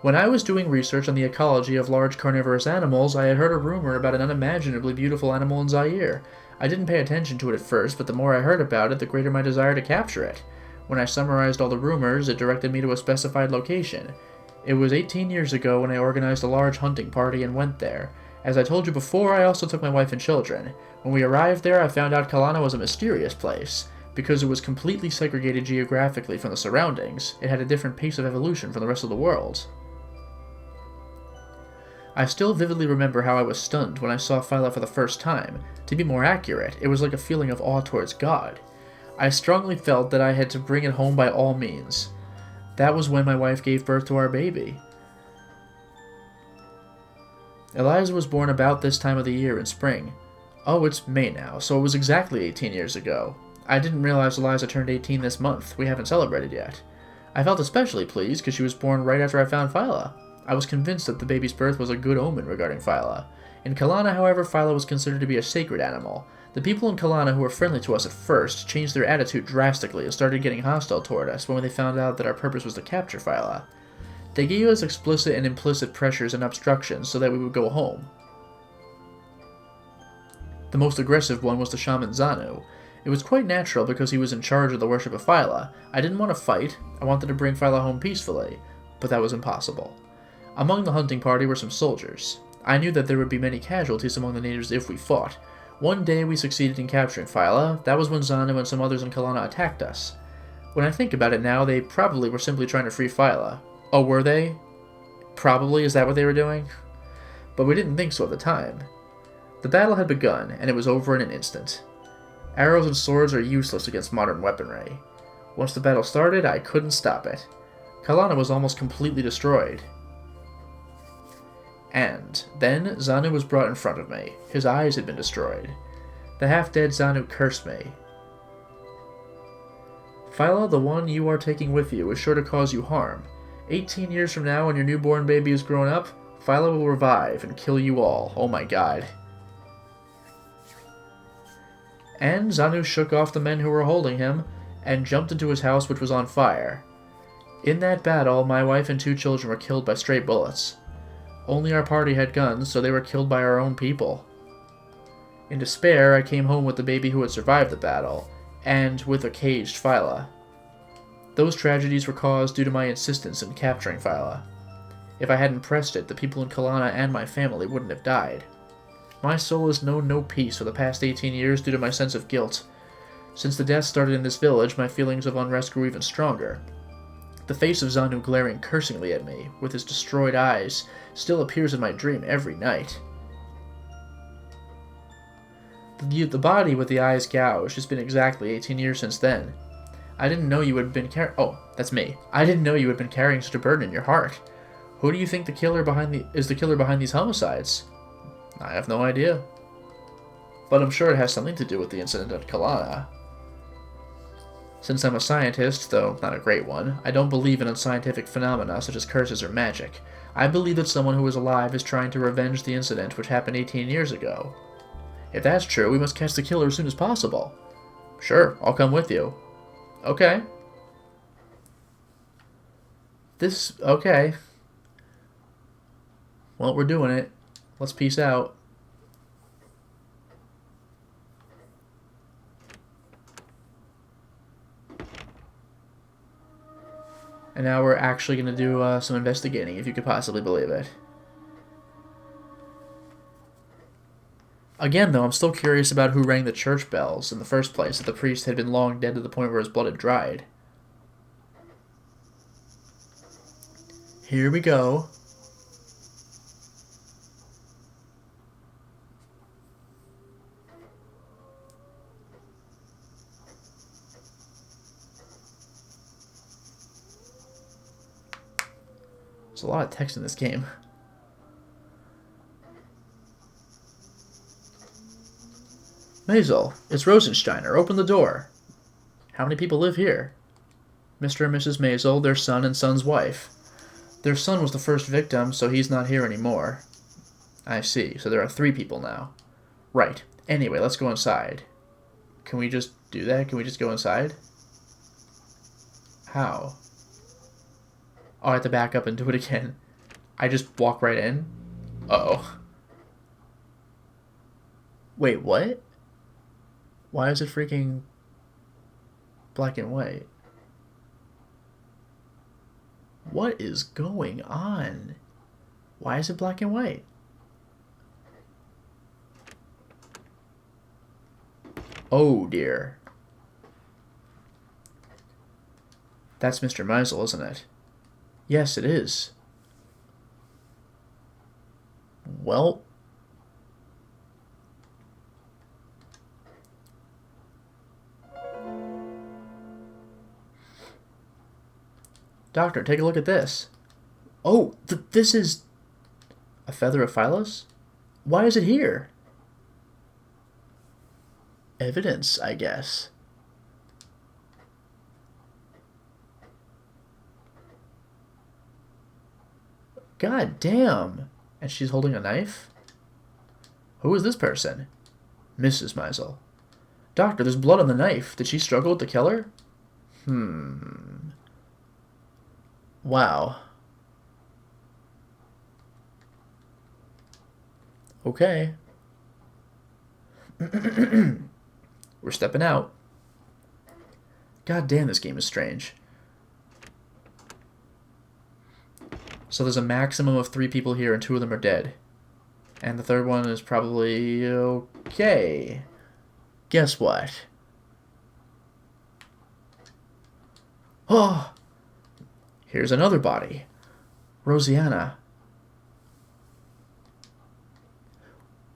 When I was doing research on the ecology of large carnivorous animals, I had heard a rumor about an unimaginably beautiful animal in Zaire. I didn't pay attention to it at first, but the more I heard about it, the greater my desire to capture it. When I summarized all the rumors, it directed me to a specified location. It was 18 years ago when I organized a large hunting party and went there. As I told you before, I also took my wife and children. When we arrived there, I found out Kalana was a mysterious place. Because it was completely segregated geographically from the surroundings, it had a different pace of evolution from the rest of the world. I still vividly remember how I was stunned when I saw Phyla for the first time. To be more accurate, it was like a feeling of awe towards God. I strongly felt that I had to bring it home by all means. That was when my wife gave birth to our baby. Eliza was born about this time of the year in spring. Oh, it's May now, so it was exactly 18 years ago. I didn't realize Eliza turned 18 this month. We haven't celebrated yet. I felt especially pleased because she was born right after I found Phyla. I was convinced that the baby's birth was a good omen regarding Phyla. In Kalana, however, Phyla was considered to be a sacred animal. The people in Kalana who were friendly to us at first changed their attitude drastically and started getting hostile toward us when they found out that our purpose was to capture Phyla. They gave us explicit and implicit pressures and obstructions so that we would go home. The most aggressive one was the shaman Xanu. It was quite natural because he was in charge of the worship of Phyla. I didn't want to fight, I wanted to bring Phyla home peacefully, but that was impossible. Among the hunting party were some soldiers. I knew that there would be many casualties among the natives if we fought. One day we succeeded in capturing Phyla. That was when Xanu and some others in Kalana attacked us. When I think about it now, they probably were simply trying to free Phyla. Oh, were they? Probably, is that what they were doing? But we didn't think so at the time. The battle had begun, and it was over in an instant. Arrows and swords are useless against modern weaponry. Once the battle started, I couldn't stop it. Kalana was almost completely destroyed. And then Xanu was brought in front of me. His eyes had been destroyed. The half-dead Xanu cursed me. Phyla, the one you are taking with you, is sure to cause you harm. 18 years from now, when your newborn baby is grown up, Phyla will revive and kill you all. Oh my god. And Xanu shook off the men who were holding him and jumped into his house, which was on fire. In that battle, my wife and 2 children were killed by stray bullets. Only our party had guns, so they were killed by our own people. In despair, I came home with the baby who had survived the battle, and with a caged Phyla. Those tragedies were caused due to my insistence in capturing Phyla. If I hadn't pressed it, the people in Kalana and my family wouldn't have died. My soul has known no peace for the past 18 years due to my sense of guilt. Since the death started in this village, my feelings of unrest grew even stronger. The face of Xanu glaring cursingly at me, with his destroyed eyes, still appears in my dream every night. The body with the eyes gouged has been exactly 18 years since then. I didn't know you had been Oh, that's me. I didn't know you had been carrying such a burden in your heart. Who do you think is the killer behind these homicides? I have no idea. But I'm sure it has something to do with the incident at Kalana. Since I'm a scientist, though not a great one, I don't believe in unscientific phenomena such as curses or magic. I believe that someone who is alive is trying to revenge the incident which happened 18 years ago. If that's true, we must catch the killer as soon as possible. Sure, I'll come with you. Okay. Okay. Well, we're doing it. Let's peace out. And now we're actually going to do some investigating, if you could possibly believe it. Again, though, I'm still curious about who rang the church bells in the first place, if the priest had been long dead to the point where his blood had dried. Here we go. There's a lot of text in this game. Maisel, it's Rosensteiner. Open the door. How many people live here? Mr. and Mrs. Maisel, their son and son's wife. Their son was the first victim, so he's not here anymore. I see. So there are 3 people now. Right. Anyway, let's go inside. Can we just do that? Can we just go inside? How? Oh, I have to back up and do it again. I just walk right in? Uh-oh. Wait, what? Why is it freaking black and white? What is going on? Why is it black and white? Oh dear. That's Mr. Meisel, isn't it? Yes, it is. Well... Doctor, take a look at this. Oh, this is... a feather of Phyllis? Why is it here? Evidence, I guess. God damn. And she's holding a knife? Who is this person? Mrs. Meisel. Doctor, there's blood on the knife. Did she struggle with the killer? Wow. Okay. We're stepping out. God damn, this game is strange. So there's a maximum of 3 people here and 2 of them are dead. And the third one is probably okay. Guess what? Oh! Here's another body. Rosianna.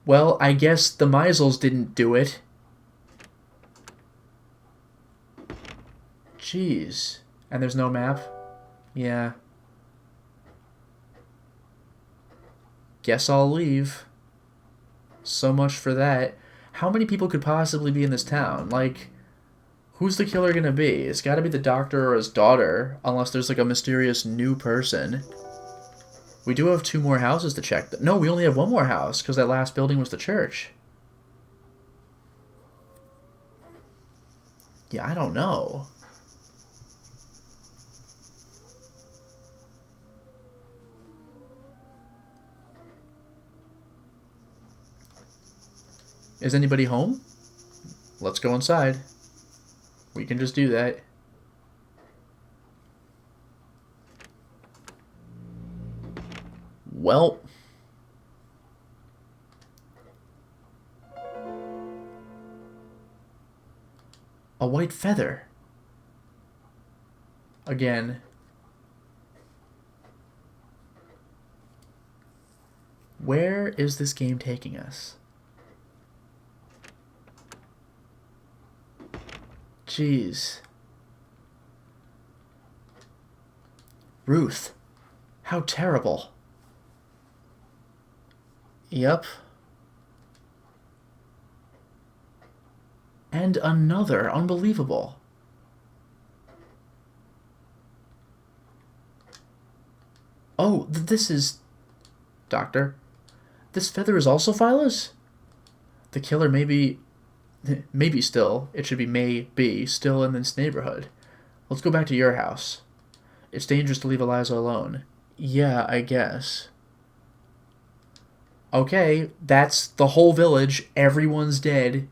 Well, I guess the Meisels didn't do it. Jeez. And there's no map? Yeah. Guess I'll leave. So much for that. How many people could possibly be in this town? Like, who's the killer gonna be? It's gotta be the doctor or his daughter, unless there's like a mysterious new person. We do have 2 more houses to check. No, we only have 1 more house, because that last building was the church. Yeah, I don't know. Is anybody home? Let's go inside. We can just do that. Well. A white feather. Again. Where is this game taking us? Jeez. Ruth. How terrible. Yep. And another. Unbelievable. Oh, this is... Doctor. This feather is also Phyllis? The killer may be... Maybe still. It should be may be still in this neighborhood. Let's go back to your house. It's dangerous to leave Eliza alone. Yeah, I guess. Okay, that's the whole village. Everyone's dead.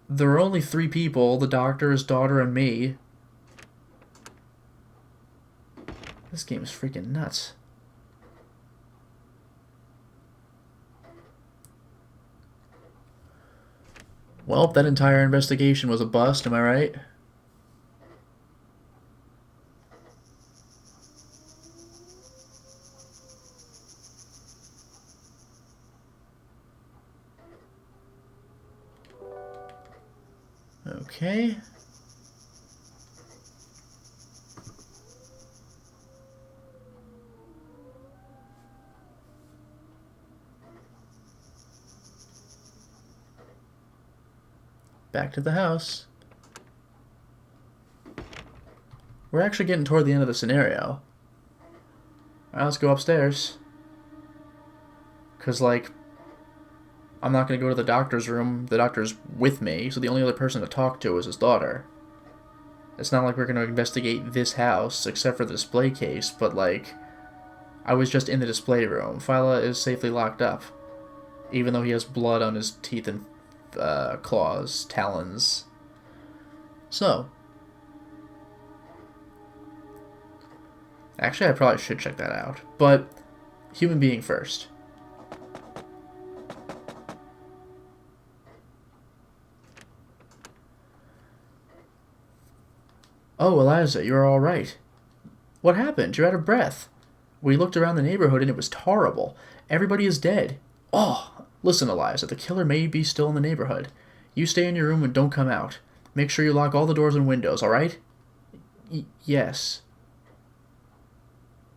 There are only 3 people. The doctor, his daughter, and me. This game is freaking nuts. Well, that entire investigation was a bust, am I right? Okay. Back to the house. We're actually getting toward the end of the scenario. Alright, let's go upstairs. Because, like, I'm not going to go to the doctor's room. The doctor's with me, so the only other person to talk to is his daughter. It's not like we're going to investigate this house, except for the display case, but, like, I was just in the display room. Phyla is safely locked up, even though he has blood on his teeth and claws, talons. So, actually, I probably should check that out, but human being first. Oh, Eliza, you're all right. What happened? You're out of breath. We looked around the neighborhood and it was horrible. Everybody is dead. Oh, listen, Eliza, the killer may be still in the neighborhood. You stay in your room and don't come out. Make sure you lock all the doors and windows, all right? Yes.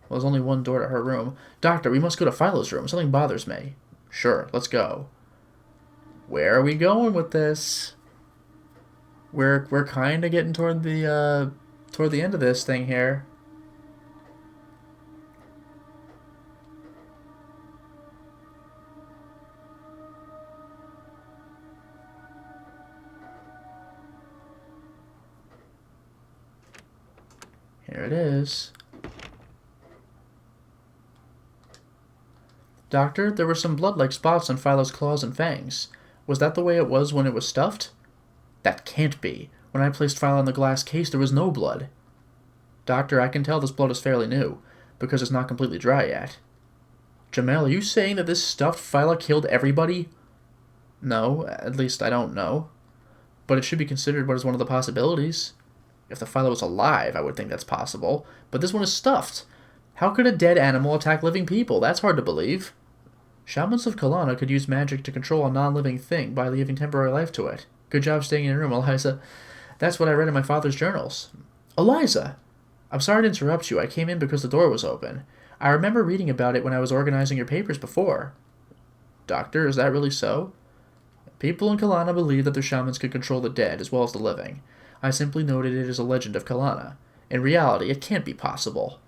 Well, there's only one door to her room. Doctor, we must go to Philo's room. Something bothers me. Sure, let's go. Where are we going with this? We're kind of getting toward the end of this thing here. Here it is. Doctor, there were some blood-like spots on Philo's claws and fangs. Was that the way it was when it was stuffed? That can't be. When I placed Philo in the glass case, there was no blood. Doctor, I can tell this blood is fairly new, because it's not completely dry yet. Jamel, are you saying that this stuffed Philo killed everybody? No, at least I don't know. But it should be considered what is one of the possibilities. If the Philo was alive, I would think that's possible, but this one is stuffed. How could a dead animal attack living people? That's hard to believe. Shamans of Kalana could use magic to control a non-living thing by leaving temporary life to it. Good job staying in your room, Eliza. That's what I read in my father's journals. Eliza! I'm sorry to interrupt you. I came in because the door was open. I remember reading about it when I was organizing your papers before. Doctor, is that really so? People in Kalana believe that their shamans could control the dead as well as the living. I simply noted it as a legend of Kalana. In reality, it can't be possible.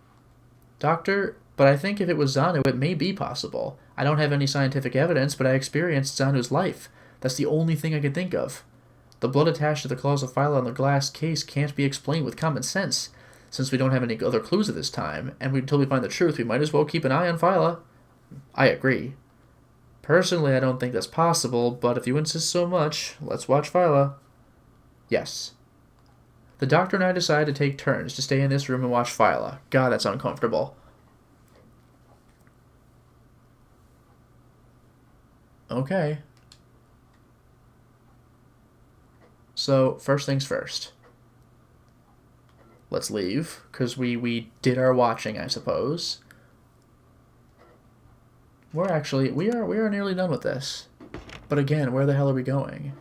Doctor, but I think if it was Zanu, it may be possible. I don't have any scientific evidence, but I experienced Zanu's life. That's the only thing I can think of. The blood attached to the claws of Philo on the glass case can't be explained with common sense. Since we don't have any other clues at this time, and until we find the truth, we might as well keep an eye on Philo. I agree. Personally, I don't think that's possible, but if you insist so much, let's watch Philo. Yes. The doctor and I decided to take turns to stay in this room and watch Philo. God, that's uncomfortable. Okay. So, first things first. Let's leave, because we did our watching, I suppose. We are nearly done with this. But again, where the hell are we going?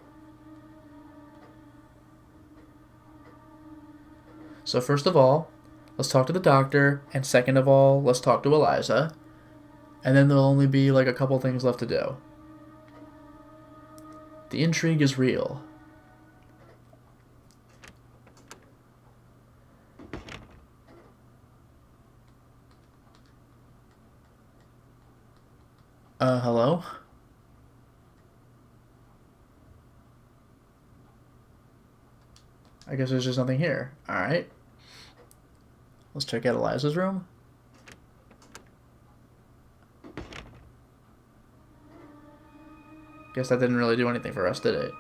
So first of all, let's talk to the doctor, and second of all, let's talk to Eliza. And then there'll only be like a couple things left to do. The intrigue is real. Hello? I guess there's just nothing here. Alright. Let's check out Eliza's room. Guess that didn't really do anything for us, did it?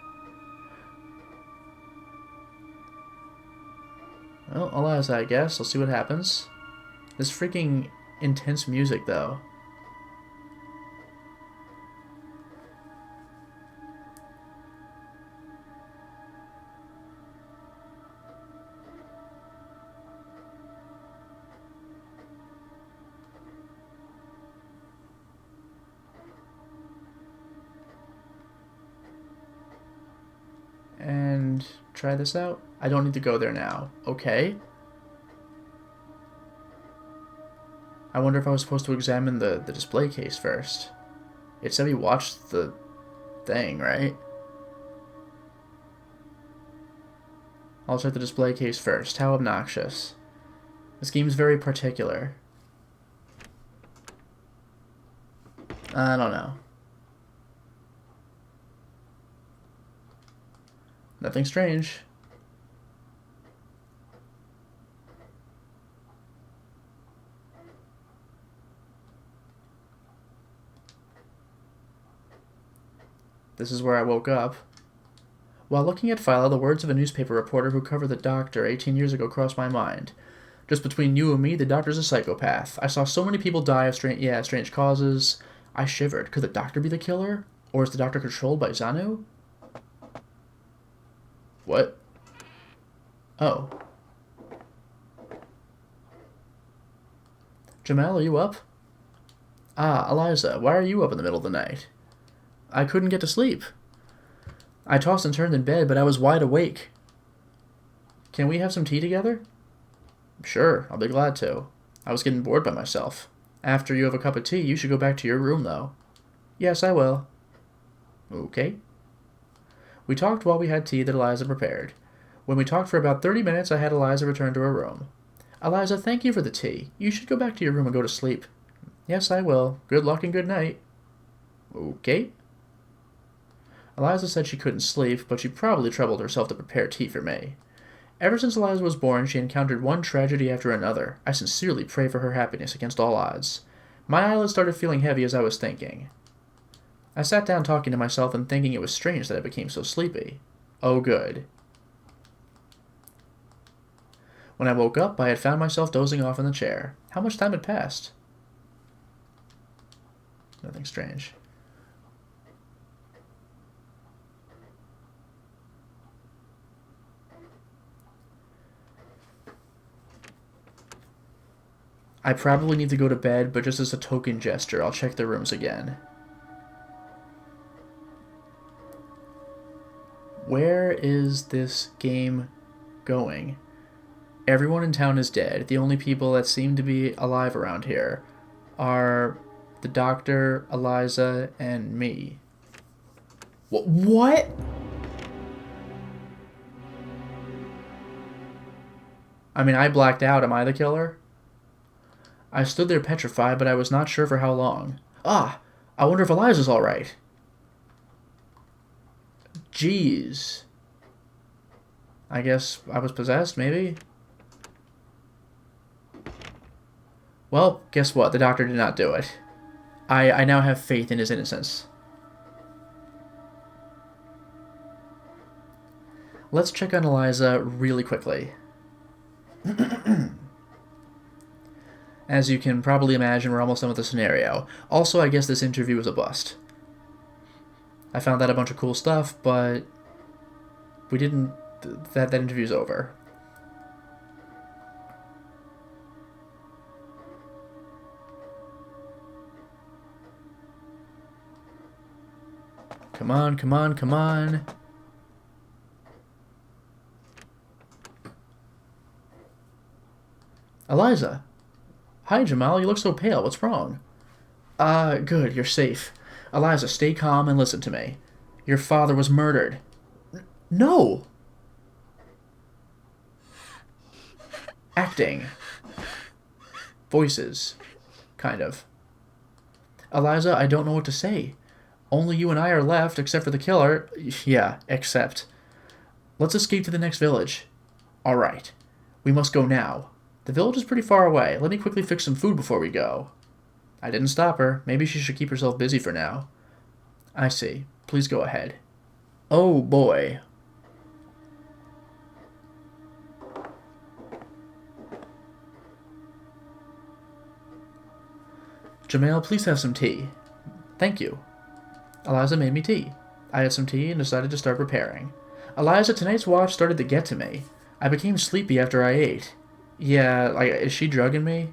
Well, Eliza, I guess. Let's see what happens. This freaking intense music, though. And try this out. I don't need to go there now. Okay. I wonder if I was supposed to examine the display case first. It said we watched the thing, right? I'll check the display case first. How obnoxious. This game's very particular. I don't know. Nothing strange. This is where I woke up. While looking at Philo, the words of a newspaper reporter who covered the doctor 18 years ago crossed my mind. Just between you and me, the doctor's a psychopath. I saw so many people die of strange causes. I shivered. Could the doctor be the killer? Or is the doctor controlled by Xanu? What? Oh. Jamal, are you up? Ah, Eliza, why are you up in the middle of the night? I couldn't get to sleep. I tossed and turned in bed, but I was wide awake. Can we have some tea together? Sure, I'll be glad to. I was getting bored by myself. After you have a cup of tea, you should go back to your room, though. Yes, I will. Okay. We talked while we had tea that Eliza prepared. When we talked for about 30 minutes, I had Eliza return to her room. Eliza, thank you for the tea. You should go back to your room and go to sleep. Yes, I will. Good luck and good night. Okay. Eliza said she couldn't sleep, but she probably troubled herself to prepare tea for me. Ever since Eliza was born, she encountered one tragedy after another. I sincerely pray for her happiness against all odds. My eyelids started feeling heavy as I was thinking. I sat down talking to myself and thinking it was strange that I became so sleepy. Oh, good. When I woke up, I had found myself dozing off in the chair. How much time had passed? Nothing strange. I probably need to go to bed, but just as a token gesture, I'll check the rooms again. Where is this game going? Everyone in town is dead. The only people that seem to be alive around here are the doctor, Eliza, and me. What? I mean, I blacked out. Am I the killer? I stood there petrified, but I was not sure for how long. Ah! I wonder if Eliza's alright. Jeez. I guess I was possessed, maybe? Well, guess what? The doctor did not do it. I now have faith in his innocence. Let's check on Eliza really quickly. As you can probably imagine, we're almost done with the scenario. Also, I guess this interview was a bust. I found out a bunch of cool stuff, but we didn't... That interview's over. Come on, come on, come on. Eliza. Hi, Jamal. You look so pale. What's wrong? Good. You're safe. Eliza, stay calm and listen to me. Your father was murdered. No! Acting. Voices. Kind of. Eliza, I don't know what to say. Only you and I are left, except for the killer. Yeah, except. Let's escape to the next village. All right. We must go now. The village is pretty far away. Let me quickly fix some food before we go. I didn't stop her. Maybe she should keep herself busy for now. I see. Please go ahead. Oh, boy. Jamal, please have some tea. Thank you. Eliza made me tea. I had some tea and decided to start preparing. Eliza, tonight's watch started to get to me. I became sleepy after I ate. Yeah, is she drugging me?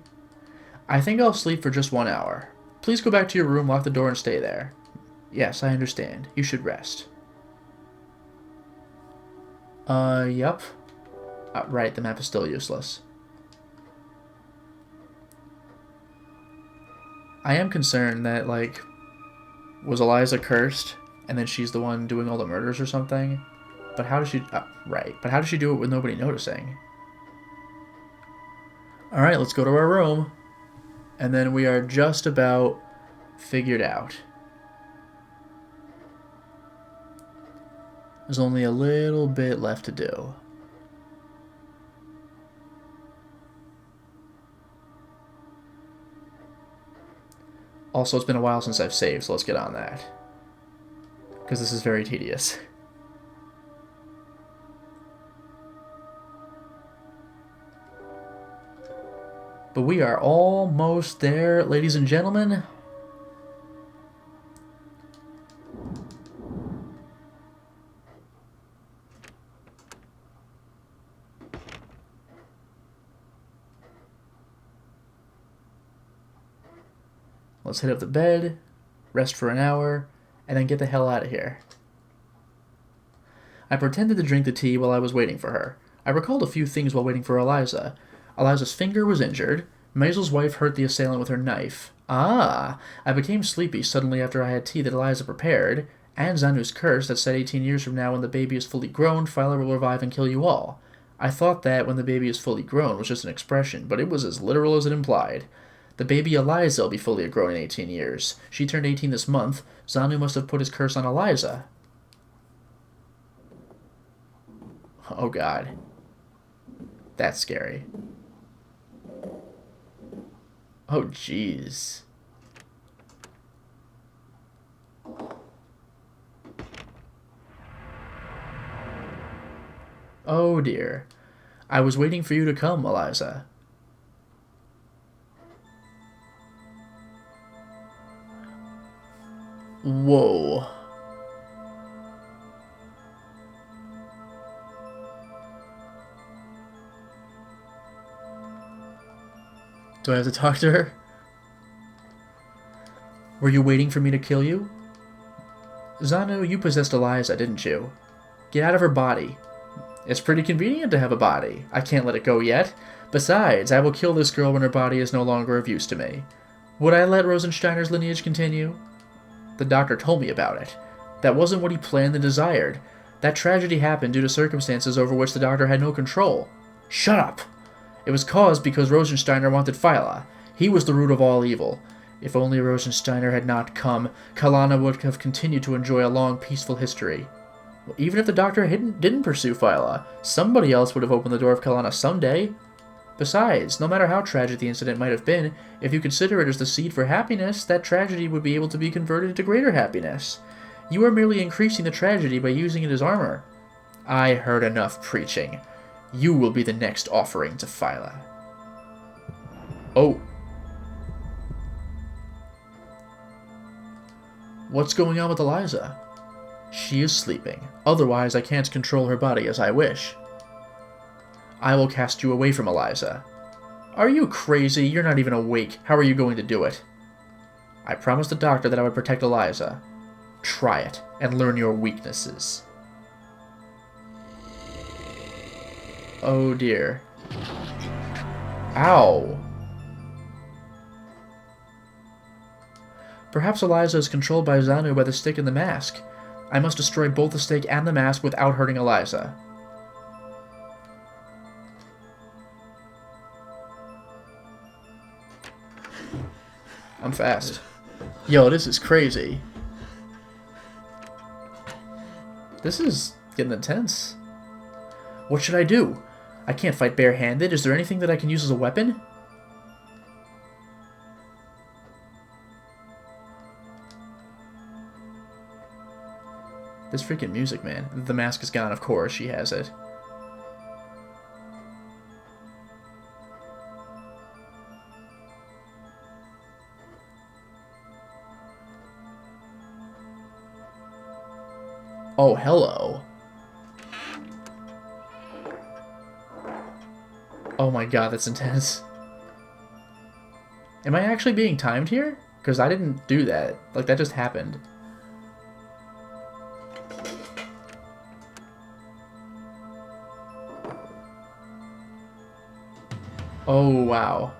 I think I'll sleep for just 1 hour. Please go back to your room, lock the door, and stay there. Yes, I understand. You should rest. Yup. Right, the map is still useless. I am concerned that, was Eliza cursed, and then she's the one doing all the murders or something? But how does she... right, but how does she do it with nobody noticing? Alright, let's go to our room. And then we are just about figured out. There's only a little bit left to do. Also, it's been a while since I've saved, so let's get on that. Because this is very tedious. But we are almost there, ladies and gentlemen. Let's hit up the bed, rest for an hour, and then get the hell out of here. I pretended to drink the tea while I was waiting for her. I recalled a few things while waiting for Eliza. Eliza's finger was injured. Maisel's wife hurt the assailant with her knife. Ah! I became sleepy suddenly after I had tea that Eliza prepared, and Zanu's curse that said 18 years from now when the baby is fully grown, Phyla will revive and kill you all. I thought that when the baby is fully grown was just an expression, but it was as literal as it implied. The baby Eliza will be fully grown in 18 years. She turned 18 this month. Zanu must have put his curse on Eliza. Oh god. That's scary. Oh jeez. Oh dear. I was waiting for you to come, Eliza. Whoa. Do I have to talk to her? Were you waiting for me to kill you? Zanu, you possessed Eliza, didn't you? Get out of her body. It's pretty convenient to have a body. I can't let it go yet. Besides, I will kill this girl when her body is no longer of use to me. Would I let Rosensteiner's lineage continue? The doctor told me about it. That wasn't what he planned and desired. That tragedy happened due to circumstances over which the doctor had no control. Shut up! It was caused because Rosensteiner wanted Phyla. He was the root of all evil. If only Rosensteiner had not come, Kalana would have continued to enjoy a long, peaceful history. Even if the doctor didn't pursue Phyla, somebody else would have opened the door of Kalana someday. Besides, no matter how tragic the incident might have been, if you consider it as the seed for happiness, that tragedy would be able to be converted into greater happiness. You are merely increasing the tragedy by using it as armor. I heard enough preaching. You will be the next offering to Phyla. Oh. What's going on with Eliza? She is sleeping. Otherwise, I can't control her body as I wish. I will cast you away from Eliza. Are you crazy? You're not even awake. How are you going to do it? I promised the doctor that I would protect Eliza. Try it, and learn your weaknesses. Oh dear. Ow. Perhaps Eliza is controlled by Zanu by the stick and the mask. I must destroy both the stick and the mask without hurting Eliza. I'm fast. Yo, this is crazy. This is getting intense. What should I do? I can't fight barehanded. Is there anything that I can use as a weapon? This freaking music, man. The mask is gone, of course. She has it. Oh, hello. Oh my god, that's intense. Am I actually being timed here? Because I didn't do that. Like, that just happened. Oh, wow.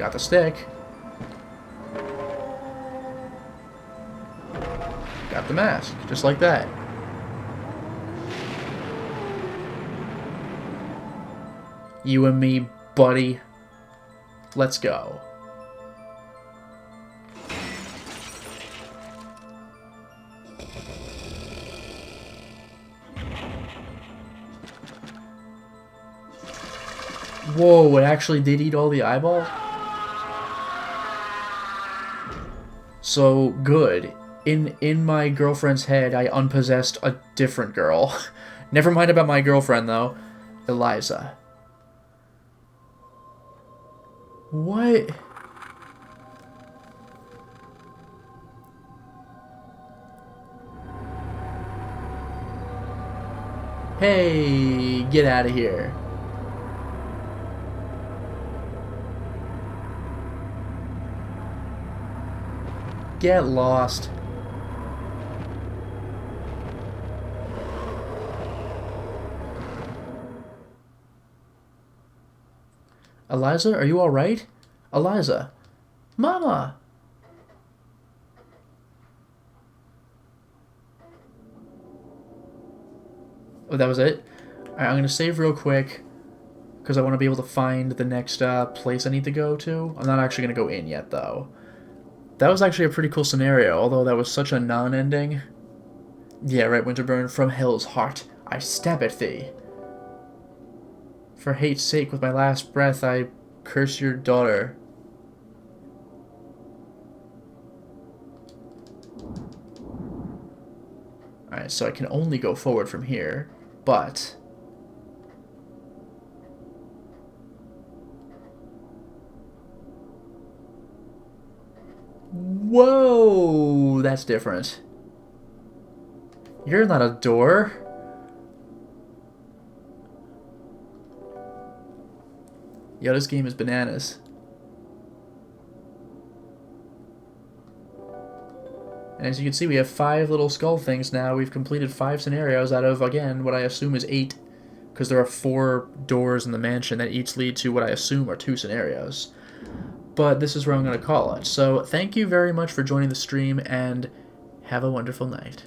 Got the stick. Got the mask, just like that. You and me, buddy. Let's go. Whoa, it actually did eat all the eyeballs? So, good. In my girlfriend's head, I unpossessed a different girl. Never mind about my girlfriend, though. Eliza. What? Hey, get out of here. Get lost. Eliza, are you alright? Eliza. Mama! Oh, that was it? Alright, I'm gonna save real quick, because I want to be able to find the next place I need to go to. I'm not actually gonna go in yet, though. That was actually a pretty cool scenario, although that was such a non-ending. Yeah, right, Winterburn, from hell's heart, I stab at thee. For hate's sake, with my last breath, I curse your daughter. Alright, so I can only go forward from here, but... Whoa! That's different. You're not a door. Yo, this game is bananas. And as you can see, we have 5 little skull things now. We've completed 5 scenarios out of, again, what I assume is 8. Because there are 4 doors in the mansion that each lead to what I assume are 2 scenarios. But this is where I'm going to call it. So thank you very much for joining the stream, and have a wonderful night.